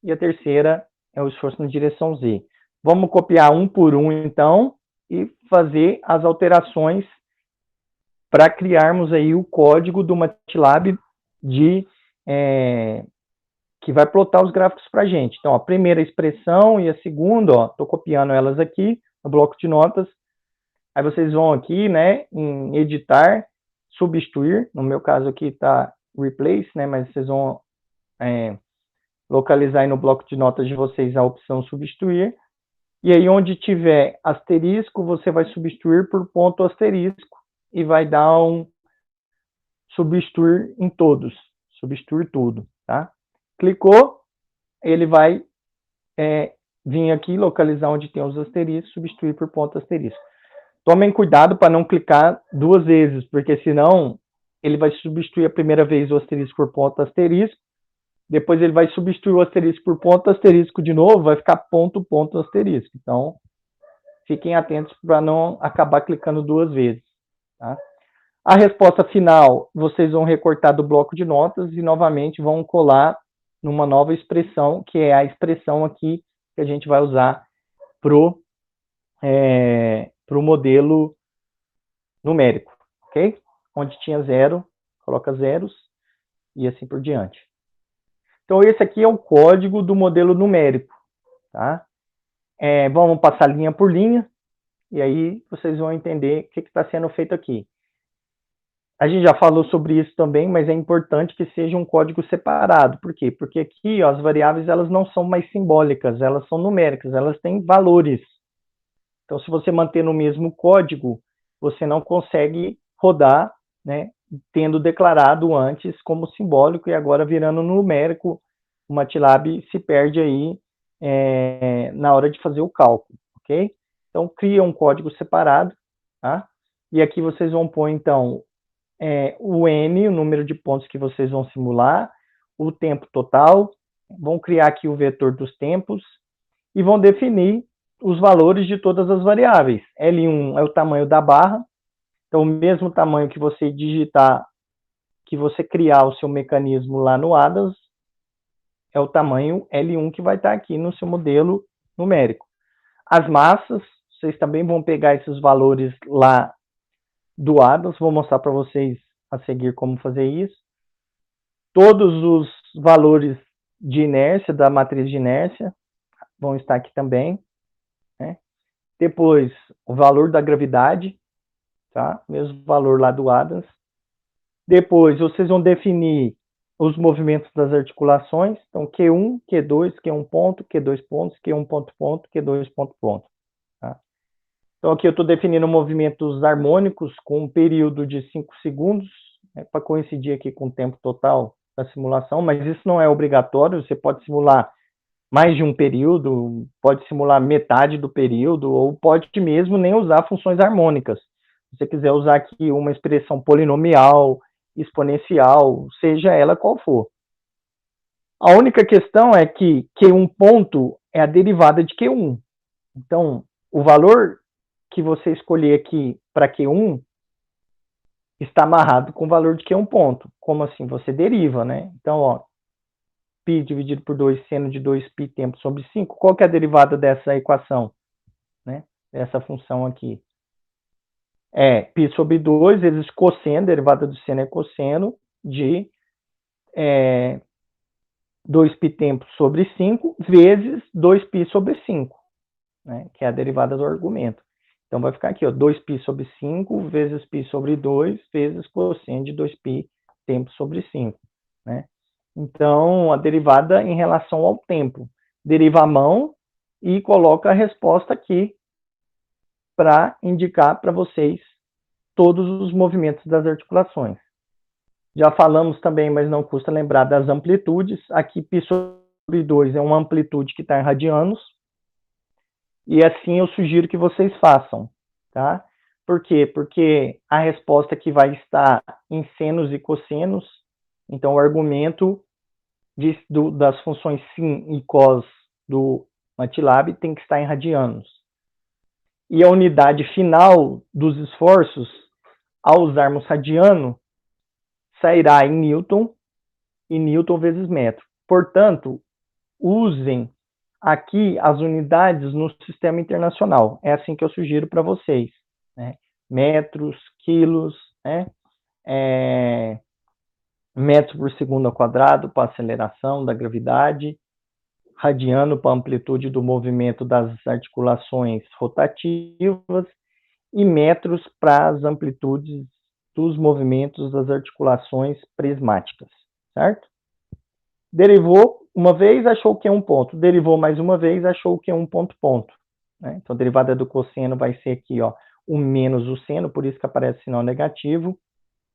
e a terceira é o esforço na direção z. Vamos copiar um por um, então, e fazer as alterações para criarmos aí o código do MATLAB que vai plotar os gráficos para a gente. Então, a primeira expressão e a segunda, estou copiando elas aqui no bloco de notas. Aí vocês vão aqui, né, em editar, substituir. No meu caso aqui está replace, né, mas vocês vão localizar aí no bloco de notas de vocês a opção substituir. E aí, onde tiver asterisco, você vai substituir por ponto asterisco e vai dar um substituir em todos, substituir tudo, tá? Clicou, ele vai vir aqui, localizar onde tem os asteriscos, substituir por ponto asterisco. Tomem cuidado para não clicar duas vezes, porque senão ele vai substituir a primeira vez o asterisco por ponto asterisco, depois ele vai substituir o asterisco por ponto asterisco de novo, vai ficar ponto, ponto, asterisco. Então, fiquem atentos para não acabar clicando duas vezes, tá? A resposta final, vocês vão recortar do bloco de notas e novamente vão colar numa nova expressão, que é a expressão aqui que a gente vai usar pro modelo numérico, ok? Onde tinha zero, coloca zeros e assim por diante. Então, esse aqui é o código do modelo numérico, tá? Vamos passar linha por linha, e aí vocês vão entender o que está sendo feito aqui. A gente já falou sobre isso também, mas é importante que seja um código separado. Por quê? Porque aqui, ó, as variáveis elas não são mais simbólicas, elas são numéricas, elas têm valores. Então, se você manter no mesmo código, você não consegue rodar, né, tendo declarado antes como simbólico e agora virando numérico. O MATLAB se perde aí na hora de fazer o cálculo, ok? Então, cria um código separado, tá? E aqui vocês vão pôr, então, o n, o número de pontos que vocês vão simular, o tempo total, vão criar aqui o vetor dos tempos e vão definir os valores de todas as variáveis. L1 é o tamanho da barra, então o mesmo tamanho que você digitar, que você criar o seu mecanismo lá no Adams, é o tamanho L1 que vai estar aqui no seu modelo numérico. As massas, vocês também vão pegar esses valores lá do Adams, vou mostrar para vocês a seguir como fazer isso. Todos os valores de inércia, da matriz de inércia, vão estar aqui também, né? Depois, o valor da gravidade, tá? Mesmo valor lá do Adams. Depois, vocês vão definir os movimentos das articulações, então Q1, Q2, Q1 ponto, Q2 pontos, Q1 ponto ponto, Q2 ponto ponto. Tá? Então aqui eu estou definindo movimentos harmônicos com um período de 5 segundos, né, para coincidir aqui com o tempo total da simulação, mas isso não é obrigatório, você pode simular mais de um período, pode simular metade do período, ou pode mesmo nem usar funções harmônicas. Se você quiser usar aqui uma expressão polinomial, exponencial, seja ela qual for. A única questão é que Q1 ponto é a derivada de Q1. Então, o valor que você escolher aqui para Q1 está amarrado com o valor de Q1 ponto. Como assim? Você deriva, né? Então, ó, π dividido por 2 seno de 2π tempo sobre 5. Qual que é a derivada dessa equação? Né? Dessa função aqui. É π sobre 2 vezes cosseno, derivada do seno é cosseno, de 2π tempo sobre 5 vezes 2π sobre 5, né? Que é a derivada do argumento. Então, vai ficar aqui, ó, 2π sobre 5 vezes π sobre 2 vezes cosseno de 2π tempo sobre 5, né? Então, a derivada em relação ao tempo. Deriva à mão e coloca a resposta aqui para indicar para vocês todos os movimentos das articulações. Já falamos também, mas não custa lembrar das amplitudes. Aqui, π sobre 2 é uma amplitude que está em radianos. E assim eu sugiro que vocês façam, tá? Por quê? Porque a resposta aqui vai estar em senos e cossenos. Então, o argumento das funções sin e cos do MATLAB tem que estar em radianos. E a unidade final dos esforços, ao usarmos radiano, sairá em Newton, e Newton vezes metro. Portanto, usem aqui as unidades no sistema internacional. É assim que eu sugiro para vocês, né? Metros, quilos, né? Metros por segundo ao quadrado para aceleração da gravidade, radiano para amplitude do movimento das articulações rotativas e metros para as amplitudes dos movimentos das articulações prismáticas, certo? Derivou uma vez, achou que é um ponto. Derivou mais uma vez, achou que é um ponto, ponto. Né? Então, a derivada do cosseno vai ser aqui, ó, o menos o seno, por isso que aparece sinal negativo.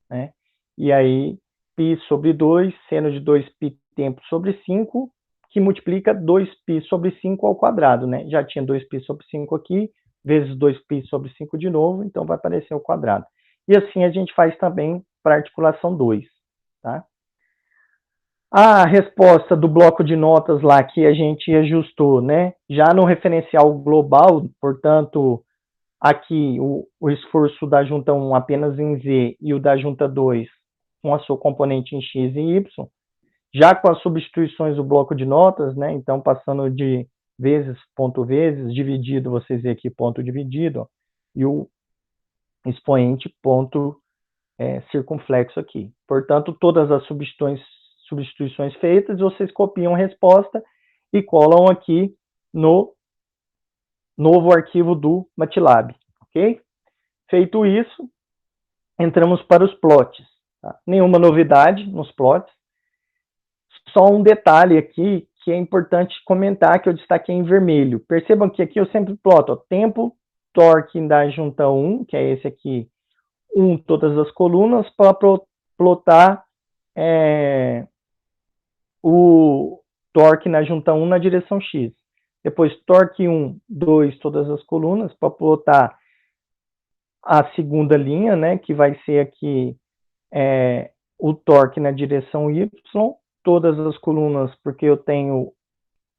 Né? E aí, π sobre 2, seno de 2π tempo sobre 5, que multiplica 2π sobre 5 ao quadrado. Né? Já tinha 2π sobre 5 aqui, vezes 2π sobre 5 de novo, então vai aparecer o quadrado. E assim a gente faz também para a articulação 2. Tá? A resposta do bloco de notas lá que a gente ajustou, né? Já no referencial global, portanto, aqui o esforço da junta 1 apenas em Z e o da junta 2 com a sua componente em X e Y, já com as substituições do bloco de notas, né? Então, passando de vezes, ponto vezes, dividido, vocês veem aqui ponto dividido, ó, e o expoente ponto circunflexo aqui. Portanto, todas as substituições feitas, vocês copiam a resposta e colam aqui no novo arquivo do MATLAB, ok? Feito isso, entramos para os plots. Tá? Nenhuma novidade nos plots. Só um detalhe aqui que é importante comentar, que eu destaquei em vermelho. Percebam que aqui eu sempre ploto ó, tempo, torque da junta 1, que é esse aqui, 1 todas as colunas, para plotar o torque na junta 1 na direção X. Depois, torque 1, 2, todas as colunas, para plotar a segunda linha, né, que vai ser aqui o torque na direção Y, todas as colunas, porque eu tenho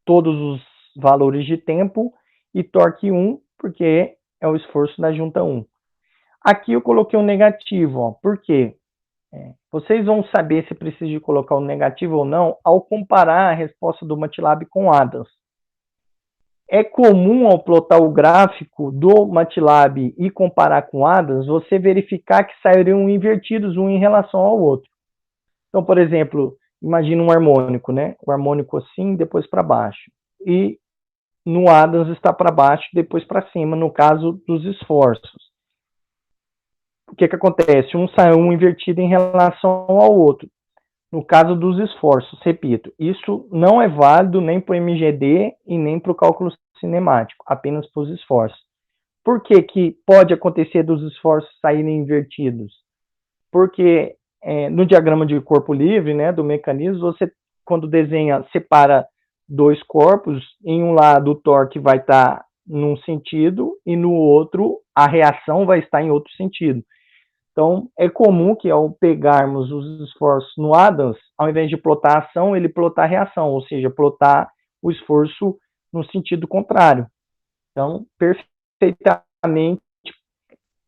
todos os valores de tempo, e torque 1, porque é o esforço da junta 1. Aqui eu coloquei um negativo, ó, por quê? Vocês vão saber se precisa de colocar um negativo ou não ao comparar a resposta do MATLAB com Adams. É comum ao plotar o gráfico do MATLAB e comparar com Adams, você verificar que sairiam invertidos um em relação ao outro. Então, por exemplo, imagina um harmônico, né? O harmônico assim, depois para baixo. E no Adams está para baixo, depois para cima, no caso dos esforços. O que acontece? Um sai invertido em relação ao outro. No caso dos esforços, repito, isso não é válido nem para o MGD e nem para o cálculo cinemático, apenas para os esforços. Por que que pode acontecer dos esforços saírem invertidos? Porque no diagrama de corpo livre, né, do mecanismo, você, quando desenha, separa dois corpos, em um lado o torque vai estar num sentido e no outro a reação vai estar em outro sentido. Então, é comum que ao pegarmos os esforços no Adams, ao invés de plotar a ação, ele plotar a reação, ou seja, plotar o esforço no sentido contrário. Então, perfeitamente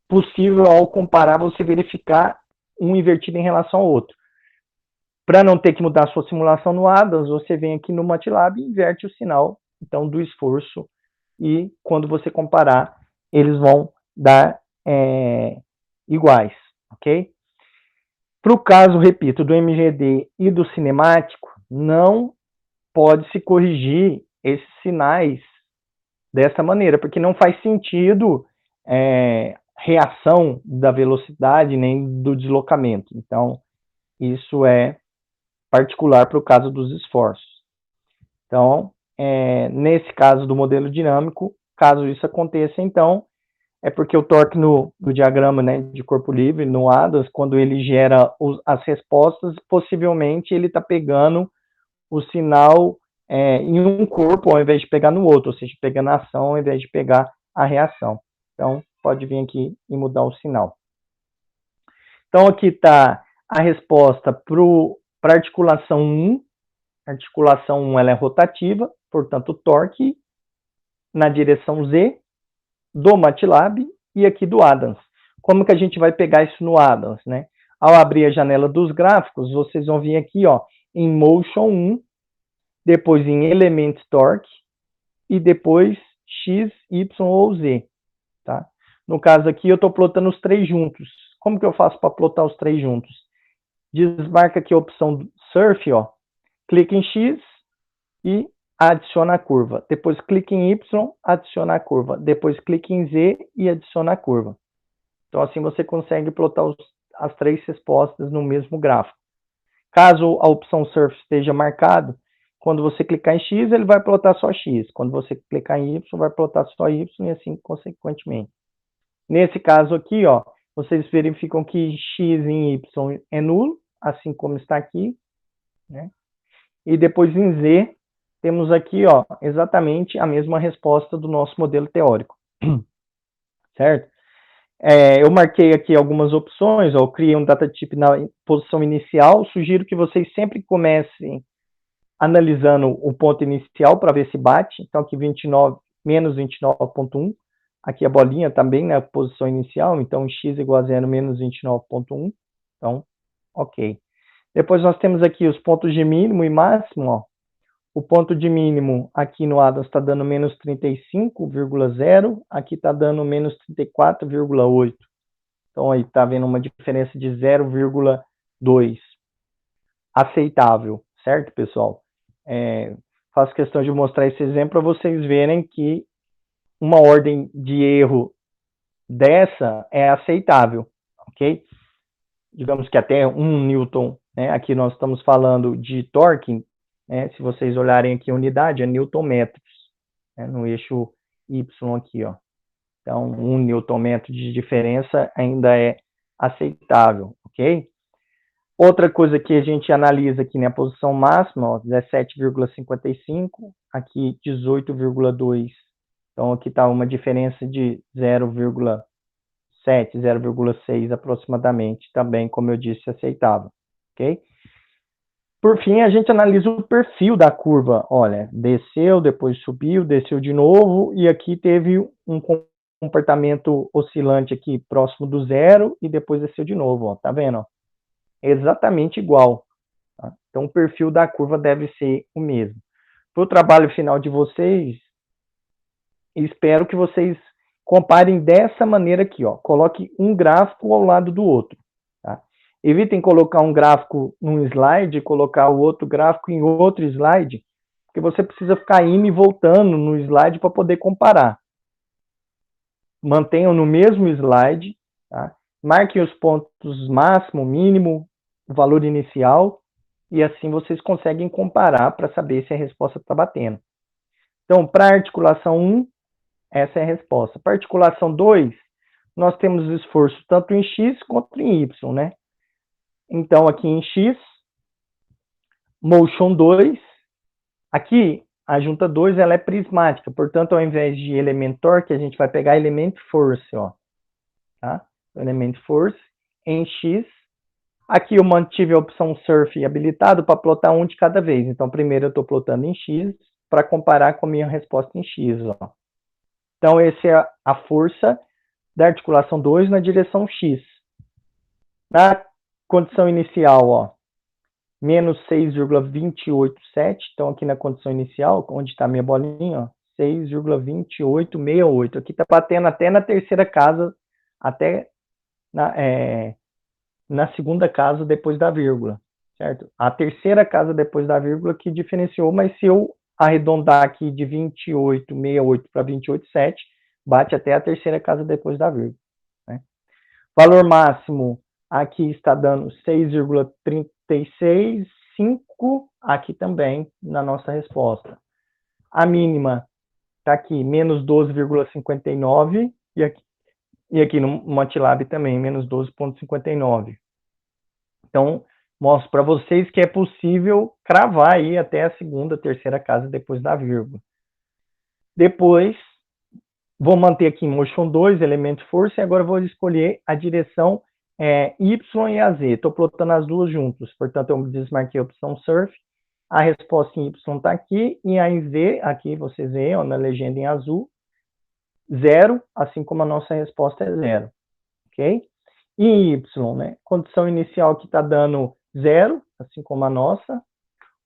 possível ao comparar você verificar um invertido em relação ao outro. Para não ter que mudar a sua simulação no Adams, você vem aqui no MATLAB e inverte o sinal então, do esforço, e quando você comparar, eles vão dar iguais, ok? Para o caso, repito, do MGD e do cinemático, não pode se corrigir esses sinais dessa maneira, porque não faz sentido reação da velocidade nem do deslocamento. Então, isso é particular para o caso dos esforços. Então, nesse caso do modelo dinâmico, caso isso aconteça, então, é porque o torque no diagrama, né, de corpo livre, no Adams, quando ele gera as respostas, possivelmente ele está pegando o sinal em um corpo ao invés de pegar no outro, ou seja, pegando a ação ao invés de pegar a reação. Então, pode vir aqui e mudar o sinal. Então, aqui está a resposta para a articulação 1, A articulação 1 ela é rotativa, portanto, o torque na direção Z do MATLAB e aqui do Adams. Como que a gente vai pegar isso no Adams, né? Ao abrir a janela dos gráficos, vocês vão vir aqui, ó, em Motion 1, depois em Element Torque e depois X, Y ou Z, tá? No caso aqui, eu estou plotando os três juntos. Como que eu faço para plotar os três juntos? Desmarca aqui a opção Surf, ó, clica em X e adiciona a curva. Depois clica em Y, adiciona a curva. Depois clica em Z e adiciona a curva. Então, assim você consegue plotar as três respostas no mesmo gráfico. Caso a opção Surf esteja marcado, quando você clicar em X, ele vai plotar só X. Quando você clicar em Y, vai plotar só Y e assim consequentemente. Nesse caso aqui, ó, vocês verificam que X em Y é nulo, assim como está aqui, né? E depois em Z, temos aqui, ó, exatamente a mesma resposta do nosso modelo teórico, certo? Eu marquei aqui algumas opções, ó, eu criei um datatype na posição inicial, sugiro que vocês sempre comecem analisando o ponto inicial para ver se bate, então aqui 29, menos 29.1, aqui a bolinha também na posição inicial, então x igual a 0 menos 29.1, então, ok. Depois nós temos aqui os pontos de mínimo e máximo, ó. O ponto de mínimo aqui no Adams está dando menos 35,0, aqui está dando menos 34,8. Então aí está vendo uma diferença de 0,2. Aceitável, certo, pessoal? Faço questão de mostrar esse exemplo para vocês verem que uma ordem de erro dessa é aceitável, ok? Digamos que até 1 Newton, né? Aqui nós estamos falando de torque, né? Se vocês olharem aqui a unidade, é newton-metros, né? No eixo Y aqui, ó. Então, 1 newton-metro de diferença ainda é aceitável, ok? Outra coisa que a gente analisa aqui, né, a posição máxima, ó, 17,55, aqui 18,2. Então, aqui está uma diferença de 0,7, 0,6 aproximadamente, também, como eu disse, aceitável, ok? Por fim, a gente analisa o perfil da curva. Olha, desceu, depois subiu, desceu de novo, e aqui teve um comportamento oscilante aqui próximo do zero, e depois desceu de novo, ó, tá vendo? Ó? Exatamente igual. Tá? Então, o perfil da curva deve ser o mesmo. Para o trabalho final de vocês, espero que vocês comparem dessa maneira aqui, ó. Coloque um gráfico ao lado do outro. Tá? Evitem colocar um gráfico num slide e colocar o outro gráfico em outro slide, porque você precisa ficar indo e voltando no slide para poder comparar. Mantenham no mesmo slide, tá? Marquem os pontos máximo, mínimo, o valor inicial, e assim vocês conseguem comparar para saber se a resposta está batendo. Então, para a articulação 1, essa é a resposta. Para a articulação 2, nós temos esforço tanto em X quanto em Y, né? Então, aqui em X, Motion 2, aqui a junta 2 ela é prismática, portanto, ao invés de Element Torque, a gente vai pegar Element Force, ó. Tá? Element Force em X. Aqui eu mantive a opção Surf habilitado para plotar um de cada vez. Então, primeiro eu estou plotando em X para comparar com a minha resposta em X. Ó. Então, essa é a força da articulação 2 na direção X. Na condição inicial, ó, menos 6,287. Então, aqui na condição inicial, onde está a minha bolinha, ó, 6,2868. Aqui está batendo até na terceira casa, até na segunda casa depois da vírgula, certo? A terceira casa depois da vírgula que diferenciou, mas se eu arredondar aqui de 28,68 para 28,7, bate até a terceira casa depois da vírgula. Né? Valor máximo aqui está dando 6,365, aqui também na nossa resposta. A mínima está aqui, menos 12,59, e aqui no MATLAB também, menos 12,59. Então, mostro para vocês que é possível cravar aí até a segunda, terceira casa depois da vírgula. Depois, vou manter aqui em Motion 2, elemento força, e agora vou escolher a direção Y e a Z. Estou plotando as duas juntas, portanto, eu desmarquei a opção Surf, A resposta em Y está aqui, e a em Z, aqui vocês veem, ó, na legenda em azul, 0, assim como a nossa resposta é 0, ok? E em Y, né? Condição inicial que está dando 0, assim como a nossa.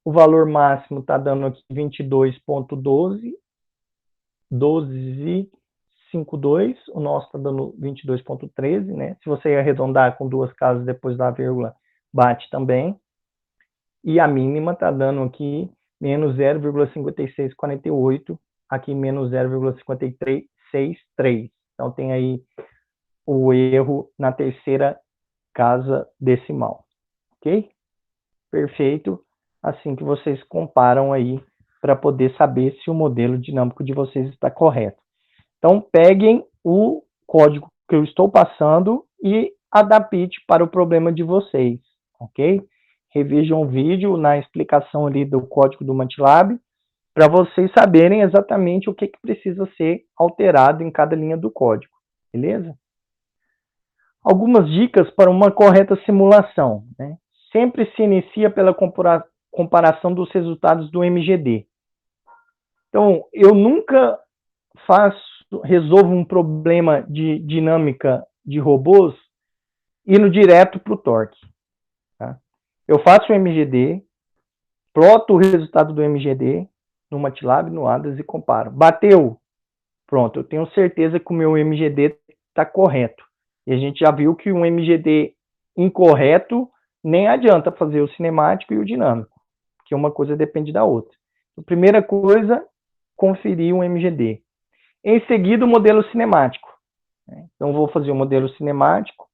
O valor máximo está dando aqui 22,12, 12,52. O nosso está dando 22,13, né? Se você arredondar com duas casas depois da vírgula, bate também. E a mínima está dando aqui menos 0,5648, aqui menos 0,5363. Então tem aí o erro na terceira casa decimal, ok? Perfeito. Assim que vocês comparam aí para poder saber se o modelo dinâmico de vocês está correto. Então peguem o código que eu estou passando e adapte para o problema de vocês, ok? Revejam o vídeo na explicação ali do código do MATLAB para vocês saberem exatamente o que precisa ser alterado em cada linha do código, beleza? Algumas dicas para uma correta simulação, né? Sempre se inicia pela comparação dos resultados do MGD. Então, eu nunca resolvo um problema de dinâmica de robôs indo direto para o torque. Tá? Eu faço o MGD, ploto o resultado do MGD no MATLAB, no ADAS e comparo. Bateu? Pronto, eu tenho certeza que o meu MGD está correto. E a gente já viu que um MGD incorreto nem adianta fazer o cinemático e o dinâmico, porque uma coisa depende da outra. A primeira coisa, conferir um MGD. Em seguida, o modelo cinemático. Então, vou fazer o modelo cinemático,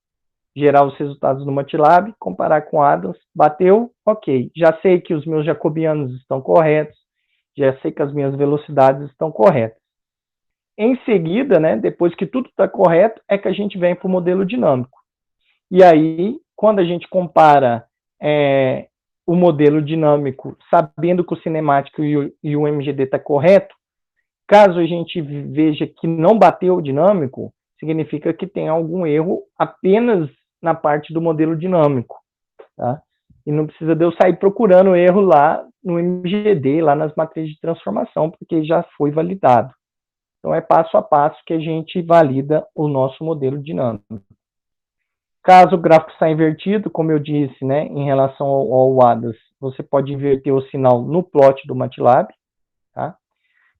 gerar os resultados no MATLAB, comparar com ADAS, bateu, ok. Já sei que os meus jacobianos estão corretos, já sei que as minhas velocidades estão corretas. Em seguida, né, depois que tudo está correto, é que a gente vem para o modelo dinâmico. E aí, quando a gente compara o modelo dinâmico, sabendo que o cinemático e o MGD está correto, caso a gente veja que não bateu o dinâmico, significa que tem algum erro apenas na parte do modelo dinâmico. Tá? E não precisa de eu sair procurando erro lá no MGD, lá nas matrizes de transformação, porque já foi validado. Então, é passo a passo que a gente valida o nosso modelo dinâmico. Caso o gráfico está invertido, como eu disse, né, em relação ao ADAS, você pode inverter o sinal no plot do MATLAB. Tá?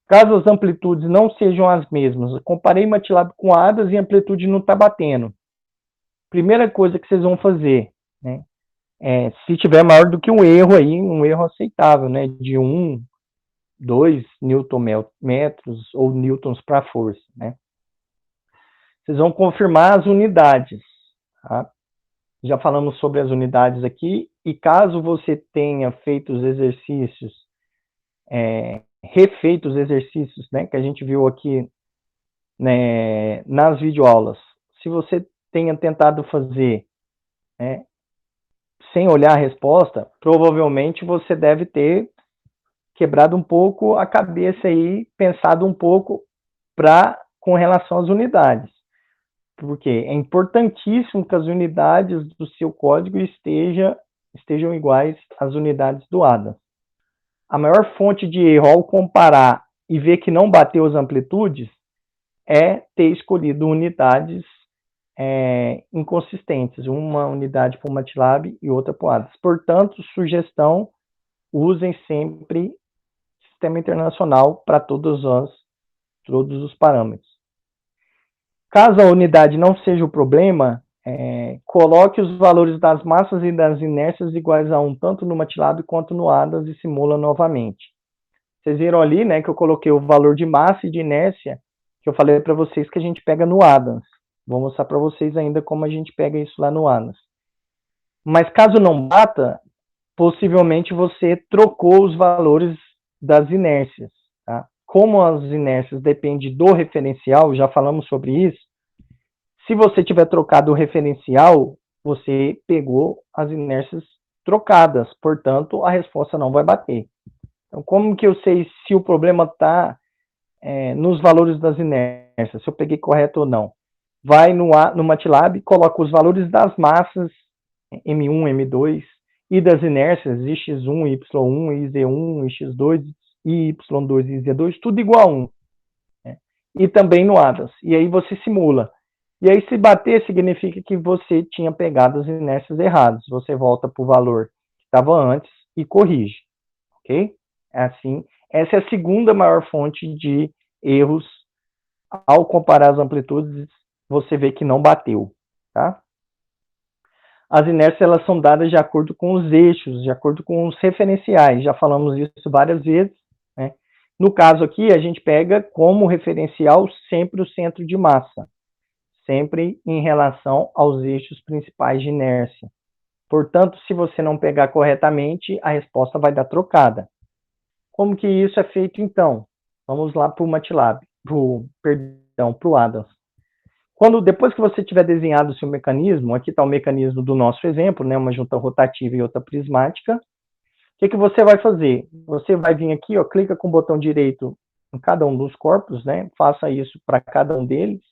Caso as amplitudes não sejam as mesmas, eu comparei MATLAB com ADAS e a amplitude não está batendo. Primeira coisa que vocês vão fazer, né, se tiver maior do que um erro aí, um erro aceitável, né, de 2 newton-metros ou newtons para força, né? Vocês vão confirmar as unidades, tá? Já falamos sobre as unidades aqui, e caso você tenha feito os exercícios, refeito os exercícios, né, que a gente viu aqui, né, nas videoaulas, se você tenha tentado fazer, né, sem olhar a resposta, provavelmente você deve ter quebrado um pouco a cabeça aí, pensado um pouco com relação às unidades. Porque é importantíssimo que as unidades do seu código estejam iguais às unidades do ADAS. A maior fonte de erro ao comparar e ver que não bateu as amplitudes é ter escolhido unidades inconsistentes, uma unidade para o MATLAB e outra para o ADAS. Portanto, sugestão, usem sempre Sistema Internacional para todos os parâmetros. Caso a unidade não seja o problema, coloque os valores das massas e das inércias iguais a 1, tanto no MATLAB quanto no ADAS, e simula novamente. Vocês viram ali, né, que eu coloquei o valor de massa e de inércia, que eu falei para vocês que a gente pega no ADAS. Vou mostrar para vocês ainda como a gente pega isso lá no ADAS. Mas caso não bata, possivelmente você trocou os valores das inércias. Tá? Como as inércias dependem do referencial, já falamos sobre isso, se você tiver trocado o referencial, você pegou as inércias trocadas, portanto, a resposta não vai bater. Então, como que eu sei se o problema está nos valores das inércias, se eu peguei correto ou não? Vai no MATLAB, coloca os valores das massas, M1, M2, E das inércias, x1, y1, iz1, x2, y2 e z2, tudo igual a 1. Né? E também no ADAS. E aí você simula. E aí, se bater, significa que você tinha pegado as inércias erradas. Você volta para o valor que estava antes e corrige. Ok? É assim. Essa é a segunda maior fonte de erros. Ao comparar as amplitudes, você vê que não bateu. Tá? As inércias elas são dadas de acordo com os eixos, de acordo com os referenciais. Já falamos isso várias vezes. Né? No caso aqui, a gente pega como referencial sempre o centro de massa, sempre em relação aos eixos principais de inércia. Portanto, se você não pegar corretamente, a resposta vai dar trocada. Como que isso é feito, então? Vamos lá para o MATLAB, para o Adams. Depois que você tiver desenhado o seu mecanismo, aqui está o mecanismo do nosso exemplo, né, uma junta rotativa e outra prismática, o que você vai fazer? Você vai vir aqui, ó, clica com o botão direito em cada um dos corpos, né, faça isso para cada um deles.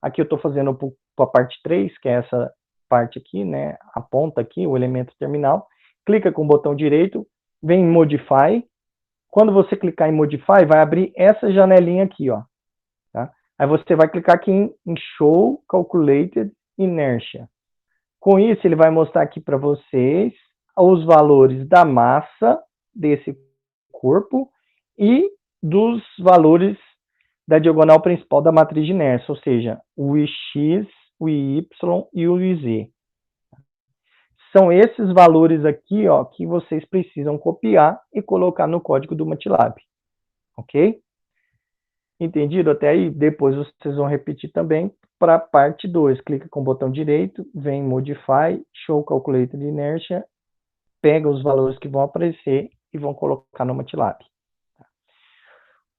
Aqui eu estou fazendo para a parte 3, que é essa parte aqui, né, a ponta aqui, o elemento terminal. Clica com o botão direito, vem em Modify. Quando você clicar em Modify, vai abrir essa janelinha aqui, ó. Tá? Aí você vai clicar aqui em Show Calculated Inertia. Com isso, ele vai mostrar aqui para vocês os valores da massa desse corpo e dos valores da diagonal principal da matriz de inércia, ou seja, o Ix, o Iy e o Iz. São esses valores aqui, ó, que vocês precisam copiar e colocar no código do MATLAB. Ok? Entendido até aí? Depois vocês vão repetir também para a parte 2. Clica com o botão direito, vem em Modify, Show Calculated Inertia, pega os valores que vão aparecer e vão colocar no MATLAB.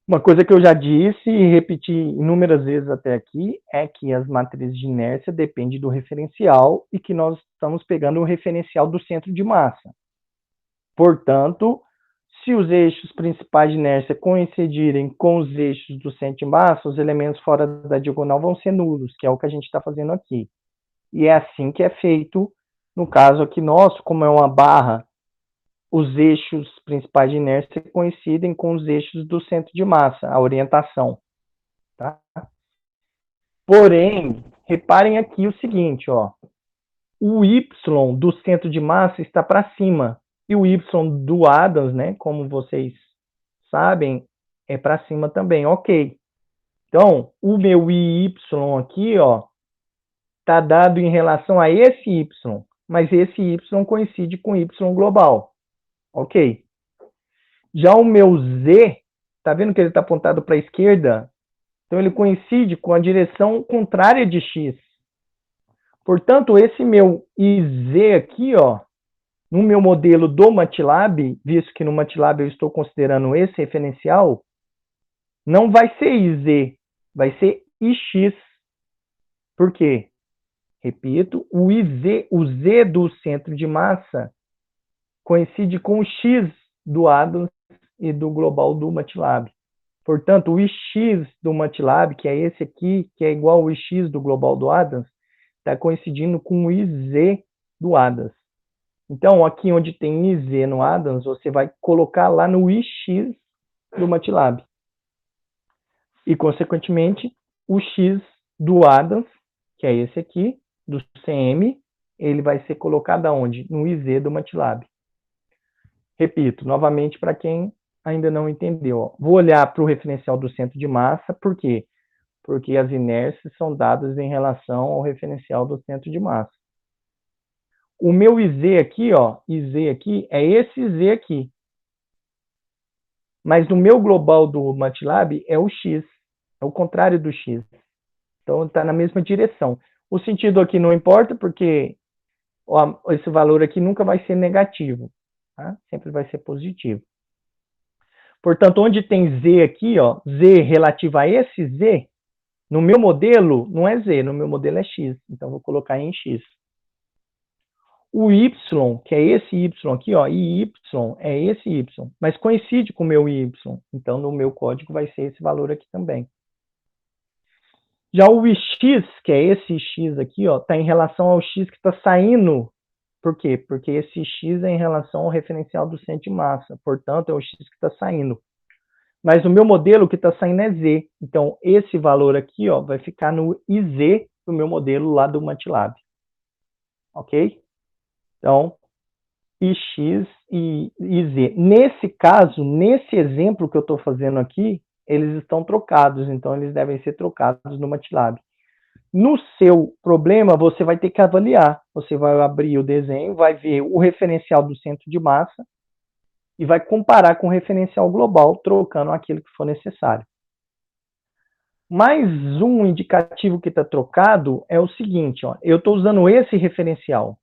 Uma coisa que eu já disse e repeti inúmeras vezes até aqui é que as matrizes de inércia dependem do referencial e que nós estamos pegando o referencial do centro de massa. Portanto, se os eixos principais de inércia coincidirem com os eixos do centro de massa, os elementos fora da diagonal vão ser nulos, que é o que a gente está fazendo aqui. E é assim que é feito, no caso aqui nosso, como é uma barra, os eixos principais de inércia coincidem com os eixos do centro de massa, a orientação. Tá? Porém, reparem aqui o seguinte, ó, o Y do centro de massa está para cima, e o Y do Adams, né, como vocês sabem, é para cima também, ok. Então, o meu Y aqui, ó, está dado em relação a esse Y, mas esse Y coincide com o Y global, ok. Já o meu Z, tá vendo que ele está apontado para a esquerda? Então, ele coincide com a direção contrária de X. Portanto, esse meu IZ aqui, ó, no meu modelo do MATLAB, visto que no MATLAB eu estou considerando esse referencial, não vai ser IZ, vai ser IX. Por quê? Repito, o IZ, o Z do centro de massa coincide com o X do Adams e do global do MATLAB. Portanto, o Ix do MATLAB, que é esse aqui, que é igual ao Ix do global do Adams, está coincidindo com o IZ do Adams. Então, aqui onde tem IZ no Adams, você vai colocar lá no Ix do MATLAB. E, consequentemente, o X do Adams, que é esse aqui, do CM, ele vai ser colocado aonde? No IZ do MATLAB. Repito, novamente, para quem ainda não entendeu. Ó. Vou olhar para o referencial do centro de massa, por quê? Porque as inércias são dadas em relação ao referencial do centro de massa. O meu IZ aqui, ó, IZ aqui, é esse Z aqui. Mas no meu global do MATLAB é o X, é o contrário do X. Então, está na mesma direção. O sentido aqui não importa, porque ó, esse valor aqui nunca vai ser negativo. Tá? Sempre vai ser positivo. Portanto, onde tem Z aqui, ó, Z relativo a esse Z, no meu modelo não é Z, no meu modelo é X. Então, vou colocar em X. O Y, que é esse Y aqui, ó, IY, é esse Y, mas coincide com o meu Y. Então, no meu código vai ser esse valor aqui também. Já o X, que é esse X aqui, ó, está em relação ao X que está saindo Por quê? Porque esse x é em relação ao referencial do centro de massa, portanto, é o x que está saindo. Mas o meu modelo que está saindo é z. Então, esse valor aqui ó, vai ficar no IZ do meu modelo lá do MATLAB. Ok? Então, ix e z. Nesse caso, nesse exemplo que eu estou fazendo aqui, eles estão trocados, então eles devem ser trocados no MATLAB. No seu problema, você vai ter que avaliar. Você vai abrir o desenho, vai ver o referencial do centro de massa e vai comparar com o referencial global, trocando aquilo que for necessário. Mais um indicativo que está trocado é o seguinte, ó, eu estou usando esse referencial.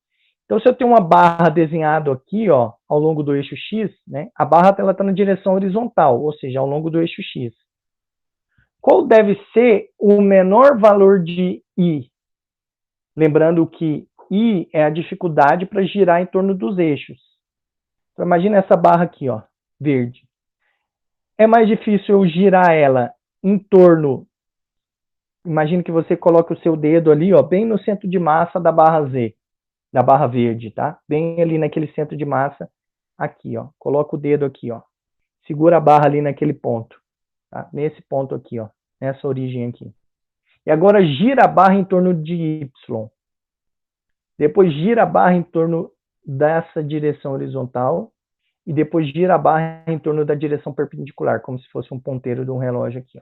Então, se eu tenho uma barra desenhada aqui, ó, ao longo do eixo X, né, a barra está na direção horizontal, ou seja, ao longo do eixo X. Qual deve ser o menor valor de I? Lembrando que I é a dificuldade para girar em torno dos eixos. Então, imagina essa barra aqui, ó, verde. É mais difícil eu girar ela em torno. Imagine que você coloque o seu dedo ali, ó, bem no centro de massa da barra Z, da barra verde, tá? Bem ali naquele centro de massa, aqui, ó. Coloca o dedo aqui, ó. Segura a barra ali naquele ponto, tá? Nesse ponto aqui, ó, nessa origem aqui. E agora gira a barra em torno de Y. Depois gira a barra em torno dessa direção horizontal e depois gira a barra em torno da direção perpendicular, como se fosse um ponteiro de um relógio aqui, ó.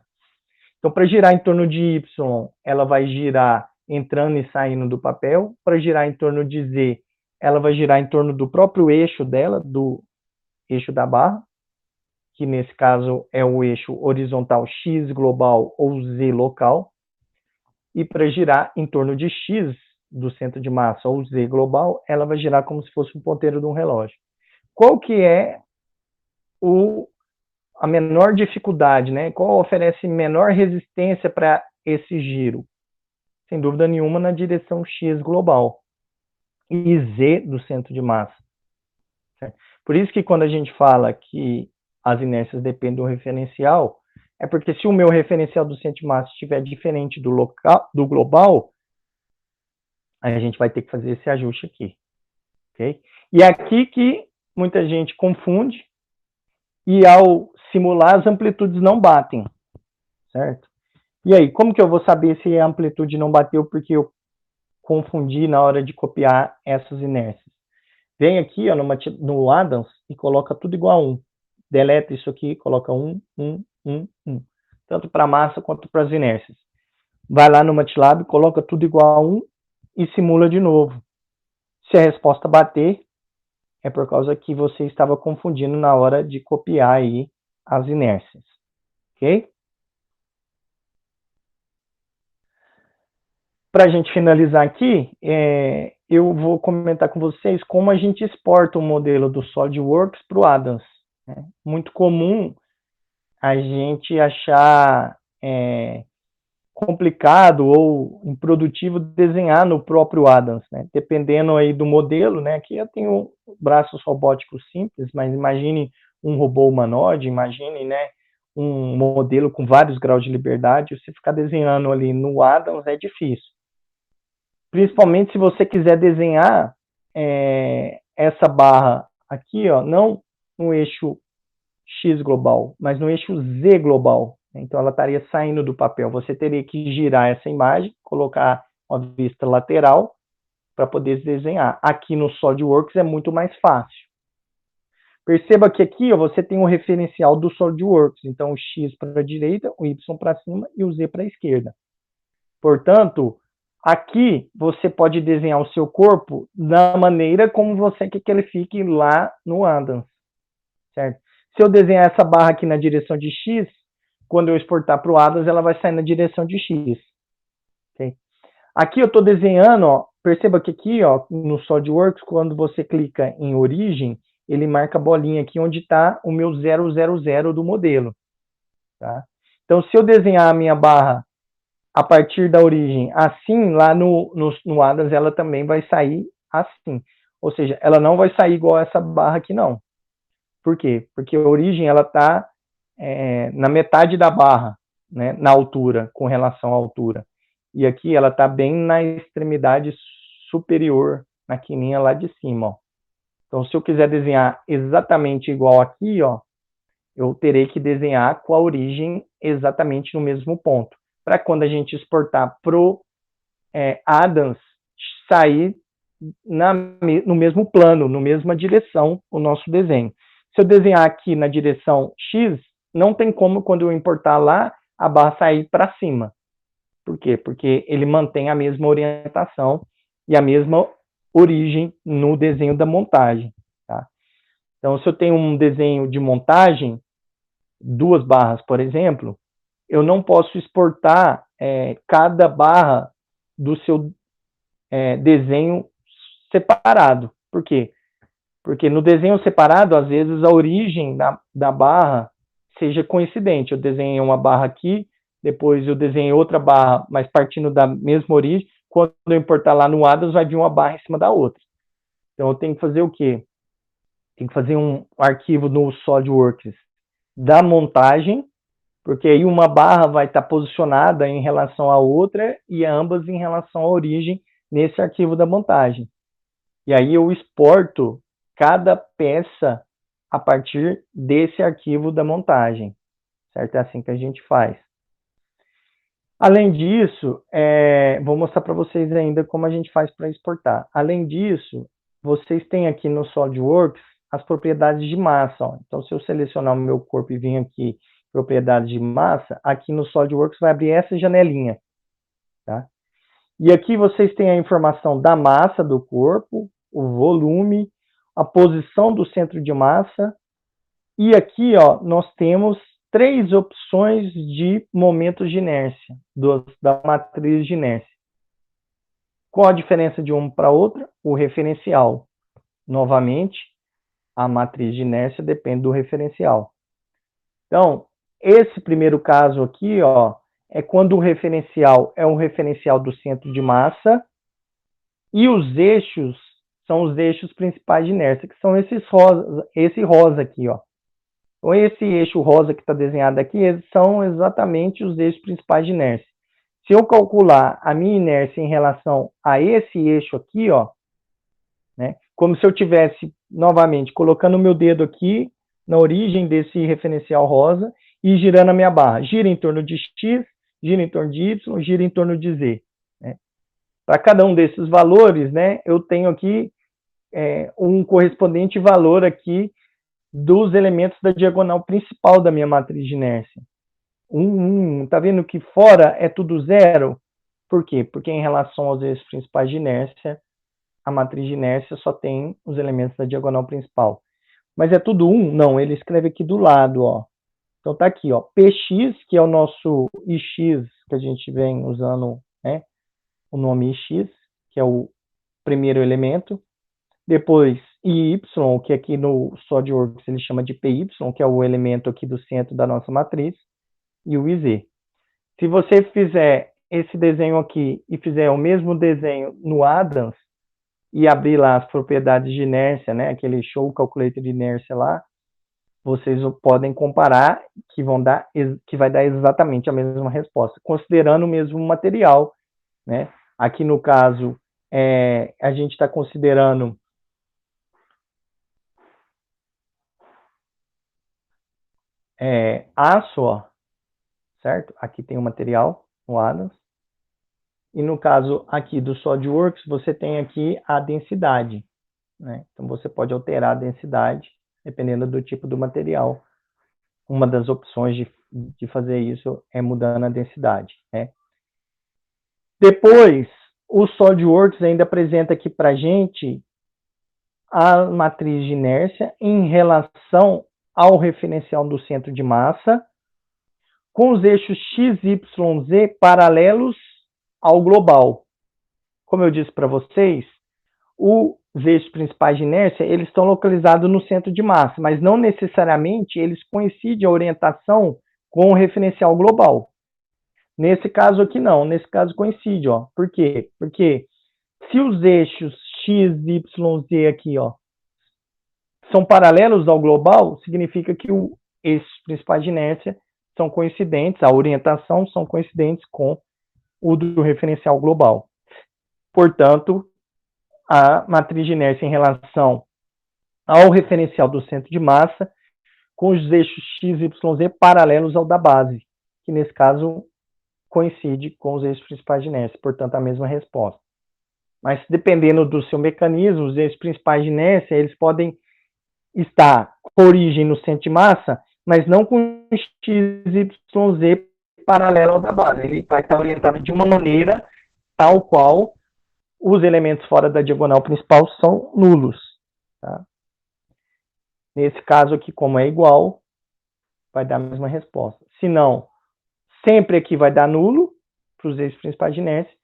Então, para girar em torno de Y, ela vai girar entrando e saindo do papel. Para girar em torno de Z, ela vai girar em torno do próprio eixo dela, do eixo da barra, que nesse caso é o eixo horizontal X global ou Z local. E para girar em torno de X, do centro de massa, ou Z global, ela vai girar como se fosse um ponteiro de um relógio. Qual que é a menor dificuldade, né? Qual oferece menor resistência para esse giro? Sem dúvida nenhuma, na direção X global e Z do centro de massa. Certo? Por isso que quando a gente fala que as inércias dependem do referencial, é porque se o meu referencial do centro de massa estiver diferente do local, do global, a gente vai ter que fazer esse ajuste aqui. Okay? E é aqui que muita gente confunde e ao simular as amplitudes não batem, certo? E aí, como que eu vou saber se a amplitude não bateu porque eu confundi na hora de copiar essas inércias? Vem aqui ó, no Adams e coloca tudo igual a 1. Deleta isso aqui, coloca 1, 1, 1, 1. Tanto para a massa quanto para as inércias. Vai lá no MATLAB, coloca tudo igual a 1 e simula de novo. Se a resposta bater, é por causa que você estava confundindo na hora de copiar aí as inércias. Ok? Para a gente finalizar aqui, eu vou comentar com vocês como a gente exporta o modelo do SolidWorks para o Adams. Né? Muito comum a gente achar complicado ou improdutivo desenhar no próprio Adams, né? Dependendo aí do modelo, né? Aqui eu tenho braços robóticos simples, mas imagine um robô humanoide, imagine, né? Um modelo com vários graus de liberdade, você ficar desenhando ali no Adams é difícil. Principalmente se você quiser desenhar essa barra aqui, ó, não no eixo X global, mas no eixo Z global. Então, ela estaria saindo do papel. Você teria que girar essa imagem, colocar uma vista lateral para poder desenhar. Aqui no SolidWorks é muito mais fácil. Perceba que aqui ó, você tem um referencial do SolidWorks. Então, o X para a direita, o Y para cima e o Z para a esquerda. Portanto, aqui você pode desenhar o seu corpo da maneira como você quer que ele fique lá no Adams. Certo? Se eu desenhar essa barra aqui na direção de X, quando eu exportar para o Adams, ela vai sair na direção de X. Okay? Aqui eu estou desenhando, ó, perceba que aqui ó, no SolidWorks, quando você clica em origem, ele marca a bolinha aqui onde está o meu 000 do modelo. Tá? Então, se eu desenhar a minha barra a partir da origem assim, lá no Adams, ela também vai sair assim. Ou seja, ela não vai sair igual essa barra aqui, não. Por quê? Porque a origem ela está na metade da barra, né, na altura, com relação à altura. E aqui ela está bem na extremidade superior, na quininha lá de cima, ó. Então, se eu quiser desenhar exatamente igual aqui, ó, eu terei que desenhar com a origem exatamente no mesmo ponto. Para quando a gente exportar pro Adams, sair no mesmo plano, na mesma direção, o nosso desenho. Se eu desenhar aqui na direção X, não tem como, quando eu importar lá, a barra sair para cima. Por quê? Porque ele mantém a mesma orientação e a mesma origem no desenho da montagem. Tá? Então, se eu tenho um desenho de montagem, 2 barras, por exemplo, eu não posso exportar cada barra do seu desenho separado. Por quê? Porque no desenho separado, às vezes, a origem da barra seja coincidente. Eu desenhei uma barra aqui, depois eu desenhei outra barra, mas partindo da mesma origem. Quando eu importar lá no Adams, vai vir uma barra em cima da outra. Então, eu tenho que fazer o quê? Tem que fazer um arquivo no SolidWorks da montagem, porque aí uma barra vai estar posicionada em relação à outra e ambas em relação à origem nesse arquivo da montagem. E aí eu exporto cada peça a partir desse arquivo da montagem, certo? É assim que a gente faz. Além disso, vou mostrar para vocês ainda como a gente faz para exportar. Além disso, vocês têm aqui no SolidWorks as propriedades de massa. Ó. Então, se eu selecionar o meu corpo e vir aqui, propriedades de massa, aqui no SolidWorks vai abrir essa janelinha. Tá? E aqui vocês têm a informação da massa do corpo, o volume, a posição do centro de massa. E aqui ó, nós temos 3 opções de momentos de inércia, da matriz de inércia. Qual a diferença de uma para outra? O referencial. Novamente, a matriz de inércia depende do referencial. Então, esse primeiro caso aqui, ó, é quando o referencial é um referencial do centro de massa e os eixos são os eixos principais de inércia, que são esse rosa aqui, ó. Então, esse eixo rosa que está desenhado aqui, eles são exatamente os eixos principais de inércia. Se eu calcular a minha inércia em relação a esse eixo aqui, ó, né, como se eu tivesse, novamente, colocando o meu dedo aqui na origem desse referencial rosa e girando a minha barra. Gira em torno de X, gira em torno de Y, gira em torno de Z. Né? Para cada um desses valores, né, eu tenho aqui um correspondente valor aqui dos elementos da diagonal principal da minha matriz de inércia. Tá vendo que fora é tudo zero? Por quê? Porque em relação aos eixos principais de inércia, a matriz de inércia só tem os elementos da diagonal principal. Mas é tudo 1? Não, ele escreve aqui do lado, ó. Então tá aqui, ó, PX, que é o nosso IX, que a gente vem usando, né, o nome IX, que é o primeiro elemento. Depois IY, que aqui no SolidWorks ele chama de PY, que é o elemento aqui do centro da nossa matriz, e o IZ. Se você fizer esse desenho aqui e fizer o mesmo desenho no Adams, e abrir lá as propriedades de inércia, né, aquele show calculator de inércia lá, vocês podem comparar que vai dar exatamente a mesma resposta, considerando o mesmo material, né? Aqui no caso, a gente está considerando aço, ó, certo? Aqui tem o material, o Adams. E no caso aqui do SolidWorks, você tem aqui a densidade, né? Então você pode alterar a densidade dependendo do tipo do material. Uma das opções de fazer isso é mudando a densidade, né? Depois, o SolidWorks ainda apresenta aqui para a gente a matriz de inércia em relação ao referencial do centro de massa, com os eixos X, Y, Z paralelos ao global. Como eu disse para vocês, os eixos principais de inércia, eles estão localizados no centro de massa, mas não necessariamente eles coincidem a orientação com o referencial global. Nesse caso aqui não, nesse caso coincide, ó. Por quê? Porque se os eixos X, Y, Z aqui, ó, são paralelos ao global, significa que os eixos principais de inércia são coincidentes, a orientação são coincidentes com o do referencial global. Portanto, a matriz de inércia em relação ao referencial do centro de massa com os eixos x, y, z paralelos ao da base, que nesse caso coincide com os eixos principais de inércia, portanto, a mesma resposta. Mas dependendo do seu mecanismo, os eixos principais de inércia, eles podem estar com origem no centro de massa, mas não com x, y, z paralelo ao da base. Ele vai estar orientado de uma maneira tal qual os elementos fora da diagonal principal são nulos. Tá? Nesse caso aqui, como é igual, vai dar a mesma resposta. Se não, sempre aqui vai dar nulo para os eixos principais de inércia.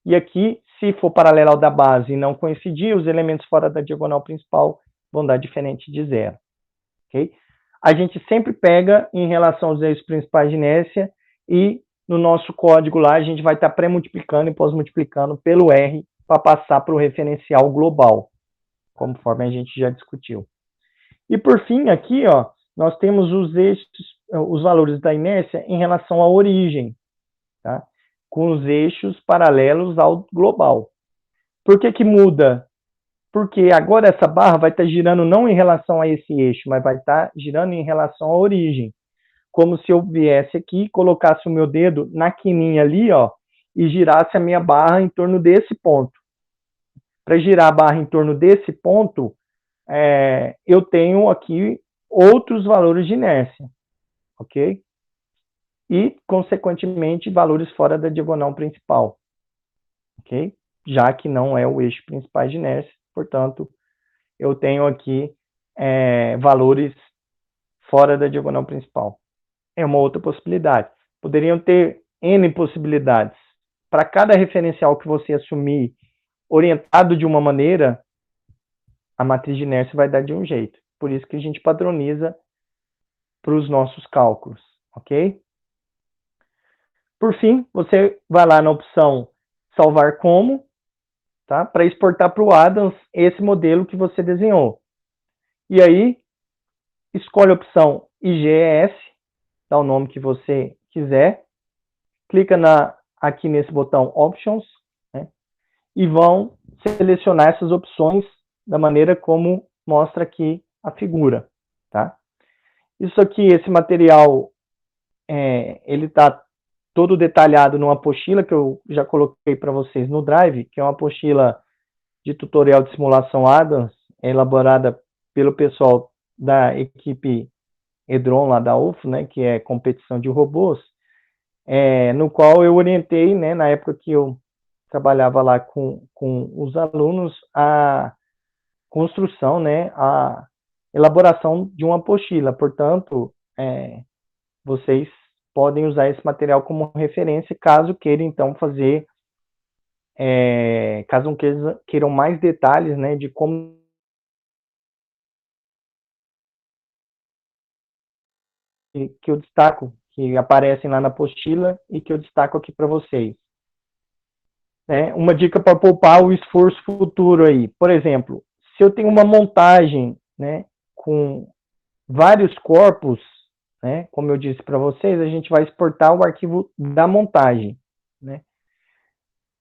E aqui, se for paralelo ao da base e não coincidir, os elementos fora da diagonal principal vão dar diferente de zero. Okay? A gente sempre pega em relação aos eixos principais de inércia e no nosso código lá a gente vai estar pré-multiplicando e pós-multiplicando pelo R para passar para o referencial global, conforme a gente já discutiu. E por fim, aqui, ó, nós temos os eixos, os valores da inércia em relação à origem, tá? Com os eixos paralelos ao global. Por que que muda? Porque agora essa barra vai estar girando não em relação a esse eixo, mas vai estar girando em relação à origem. Como se eu viesse aqui, colocasse o meu dedo na quininha ali, ó, e girasse a minha barra em torno desse ponto. Para girar a barra em torno desse ponto, eu tenho aqui outros valores de inércia, ok? E, consequentemente, valores fora da diagonal principal, ok? Já que não é o eixo principal de inércia, portanto, eu tenho aqui valores fora da diagonal principal. É uma outra possibilidade. Poderiam ter N possibilidades. Para cada referencial que você assumir orientado de uma maneira, a matriz de inércia vai dar de um jeito. Por isso que a gente padroniza para os nossos cálculos, ok? Por fim, você vai lá na opção salvar como, tá? Para exportar para o Adams esse modelo que você desenhou. E aí, escolhe a opção IGES, dá o nome que você quiser, clica aqui nesse botão Options, né? E vão selecionar essas opções da maneira como mostra aqui a figura, tá? Isso aqui, esse material, ele está todo detalhado numa apostila que eu já coloquei para vocês no Drive, que é uma apostila de tutorial de simulação Adams, elaborada pelo pessoal da equipe Edron, lá da UFO, né, que é competição de robôs, no qual eu orientei, né, na época que eu trabalhava lá com os alunos, a construção, né, a elaboração de uma apostila. Portanto, vocês podem usar esse material como referência, caso queiram, então, fazer, caso queiram mais detalhes, né, de como que eu destaco, que aparecem lá na apostila e que eu destaco aqui para vocês. Uma dica para poupar o esforço futuro aí. Por exemplo, se eu tenho uma montagem, né, com vários corpos, né, como eu disse para vocês, a gente vai exportar o arquivo da montagem, né?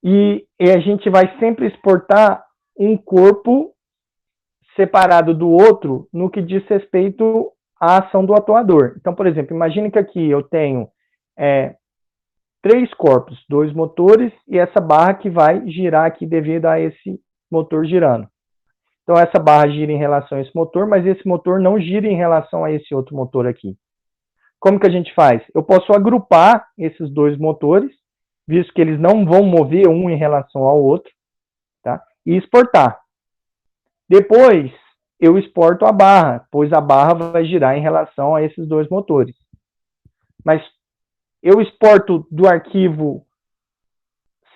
E a gente vai sempre exportar um corpo separado do outro no que diz respeito à ação do atuador. Então, por exemplo, imagine que aqui eu tenho 3 corpos, 2 motores e essa barra que vai girar aqui devido a esse motor girando. Então, essa barra gira em relação a esse motor, mas esse motor não gira em relação a esse outro motor aqui. Como que a gente faz? Eu posso agrupar esses 2 motores, visto que eles não vão mover um em relação ao outro, tá? E exportar. Depois, eu exporto a barra, pois a barra vai girar em relação a esses 2 motores. Mas eu exporto do arquivo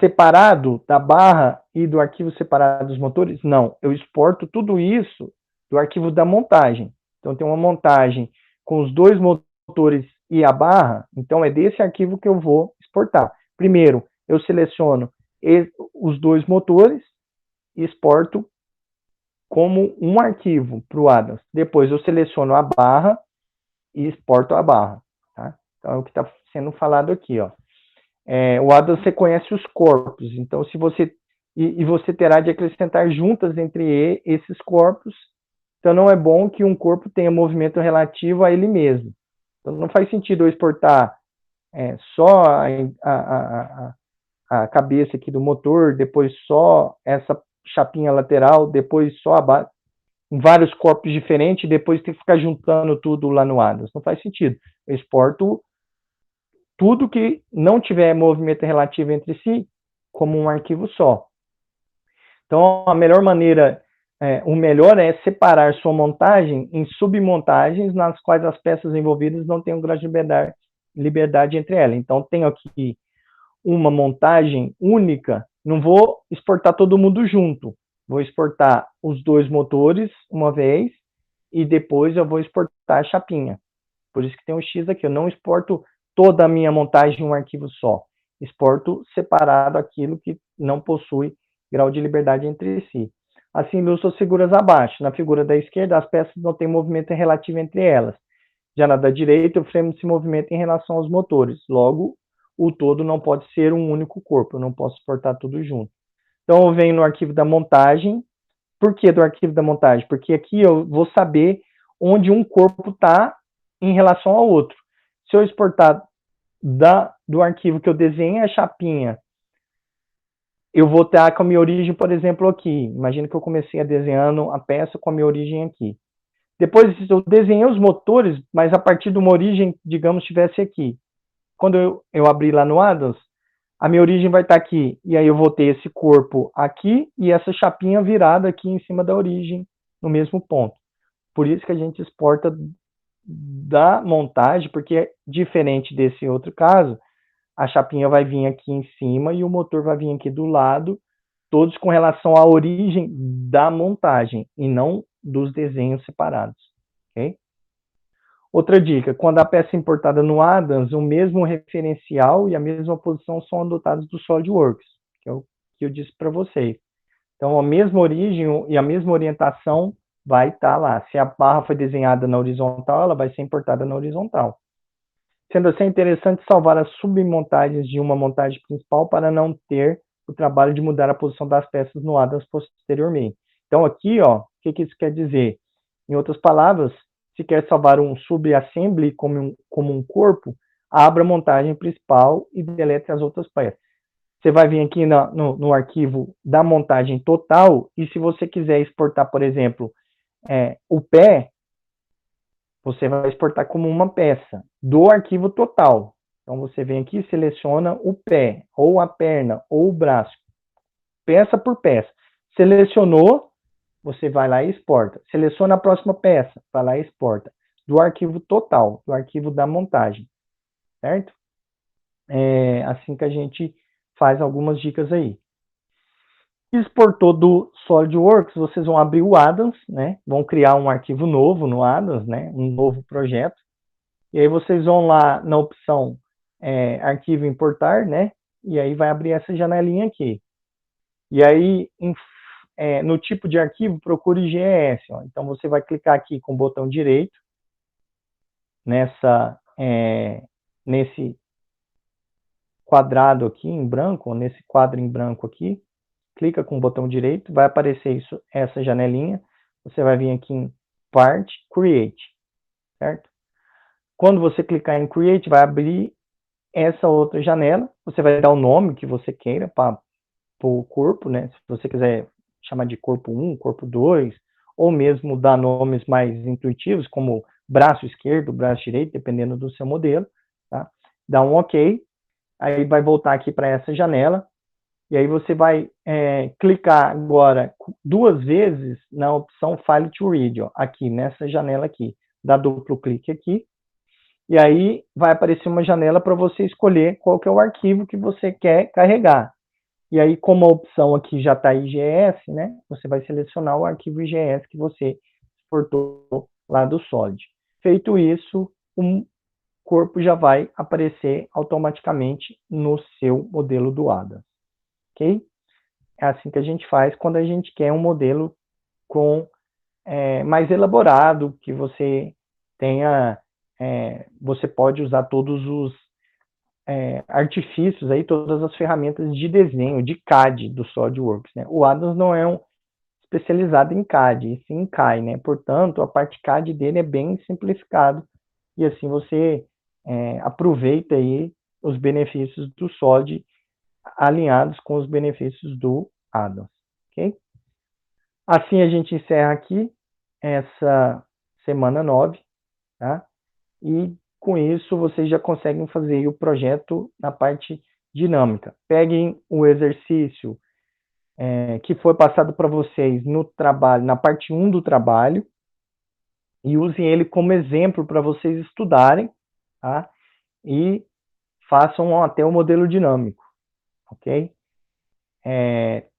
separado da barra e do arquivo separado dos motores? Não, eu exporto tudo isso do arquivo da montagem. Então, tem uma montagem com os 2 motores e a barra, então é desse arquivo que eu vou exportar. Primeiro, eu seleciono os 2 motores e exporto como um arquivo para o Adams. Depois, eu seleciono a barra e exporto a barra. Tá? Então, é o que está sendo falado aqui, ó. O Adams reconhece os corpos. Então, se você e você terá de acrescentar juntas entre esses corpos. Então, não é bom que um corpo tenha movimento relativo a ele mesmo. Então, não faz sentido eu exportar só a cabeça aqui do motor, depois só essa chapinha lateral, depois só a base, em vários corpos diferentes, e depois ter que ficar juntando tudo lá no Atlas. Não faz sentido. Eu exporto tudo que não tiver movimento relativo entre si como um arquivo só. Então, a melhor maneira, o melhor é separar sua montagem em submontagens nas quais as peças envolvidas não têm um grau de liberdade entre elas. Então, tenho aqui uma montagem única, não vou exportar todo mundo junto. Vou exportar os dois motores uma vez e depois eu vou exportar a chapinha. Por isso que tem um X aqui. Eu não exporto toda a minha montagem em um arquivo só. Exporto separado aquilo que não possui grau de liberdade entre si. Assim, ilustro as figuras abaixo. Na figura da esquerda, as peças não têm movimento relativo entre elas. Já na da direita, o frame se movimenta em relação aos motores. Logo, o todo não pode ser um único corpo. Eu não posso exportar tudo junto. Então, eu venho no arquivo da montagem. Por que do arquivo da montagem? Porque aqui eu vou saber onde um corpo está em relação ao outro. Se eu exportar do arquivo que eu desenhei a chapinha, eu vou estar com a minha origem, por exemplo, aqui. Imagina que eu comecei a desenhando a peça com a minha origem aqui. Depois eu desenhei os motores, mas a partir de uma origem, digamos, estivesse aqui. Quando eu abrir lá no Adams, a minha origem vai estar aqui. E aí eu vou ter esse corpo aqui e essa chapinha virada aqui em cima da origem, no mesmo ponto. Por isso que a gente exporta da montagem, porque é diferente desse outro caso, a chapinha vai vir aqui em cima e o motor vai vir aqui do lado, todos com relação à origem da montagem e não dos desenhos separados, ok? Outra dica, quando a peça é importada no Adams, o mesmo referencial e a mesma posição são adotados do SolidWorks, que é o que eu disse para vocês. Então, a mesma origem e a mesma orientação vai estar lá. Se a barra foi desenhada na horizontal, ela vai ser importada na horizontal. Sendo assim, é interessante salvar as submontagens de uma montagem principal para não ter o trabalho de mudar a posição das peças no Adams posteriormente. Então, aqui, ó, o que isso quer dizer? Em outras palavras, se quer salvar um subassembly como um corpo, abra a montagem principal e delete as outras peças. Você vai vir aqui no arquivo da montagem total, e se você quiser exportar, por exemplo, o pé, você vai exportar como uma peça do arquivo total. Então, você vem aqui e seleciona o pé, ou a perna, ou o braço, peça por peça. Selecionou, você vai lá e exporta. Seleciona a próxima peça, vai lá e exporta. Do arquivo total, do arquivo da montagem, certo? É assim que a gente faz algumas dicas aí. Exportou do SolidWorks, vocês vão abrir o Adams, né? Vão criar um arquivo novo no Adams, né? Um novo projeto. E aí vocês vão lá na opção arquivo importar, né? E aí vai abrir essa janelinha aqui. E aí, no tipo de arquivo, procure IGS. Ó. Então, você vai clicar aqui com o botão direito, nesse quadrado aqui em branco, nesse quadro em branco aqui, clica com o botão direito, vai aparecer essa janelinha, você vai vir aqui em Part, Create, certo? Quando você clicar em Create, vai abrir essa outra janela, você vai dar o nome que você queira para o corpo, né? Se você quiser chamar de corpo 1, corpo 2, ou mesmo dar nomes mais intuitivos, como braço esquerdo, braço direito, dependendo do seu modelo, tá? Dá um OK, aí vai voltar aqui para essa janela, e aí você vai clicar agora 2 vezes na opção File to Read, ó, aqui nessa janela aqui. Dá duplo clique aqui, e aí vai aparecer uma janela para você escolher qual que é o arquivo que você quer carregar. E aí, como a opção aqui já está IGS, né, você vai selecionar o arquivo IGS que você exportou lá do Solid. Feito isso, o corpo já vai aparecer automaticamente no seu modelo do ADA. Ok? É assim que a gente faz quando a gente quer um modelo mais elaborado, que você tenha, você pode usar todos artifícios aí, todas as ferramentas de desenho, de CAD do SolidWorks, né? O Addons não é especializado em CAD, e sim em CAI, né? Portanto, a parte CAD dele é bem simplificado e assim você aproveita aí os benefícios do Solid alinhados com os benefícios do Addons, ok? Assim a gente encerra aqui essa semana 9, tá? E com isso vocês já conseguem fazer o projeto na parte dinâmica. Peguem o exercício que foi passado para vocês no trabalho, na parte 1 do trabalho, e usem ele como exemplo para vocês estudarem, tá? E façam até o modelo dinâmico, ok?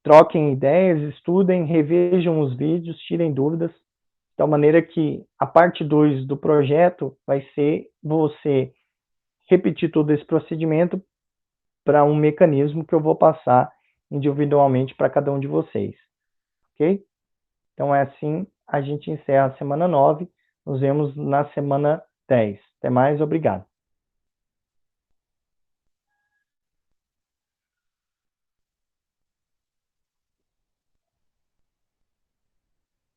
Troquem ideias, estudem, revejam os vídeos, tirem dúvidas, de tal maneira que a parte 2 do projeto vai ser você repetir todo esse procedimento para um mecanismo que eu vou passar individualmente para cada um de vocês, ok? Então é assim, a gente encerra a semana 9, nos vemos na semana 10. Até mais, obrigado.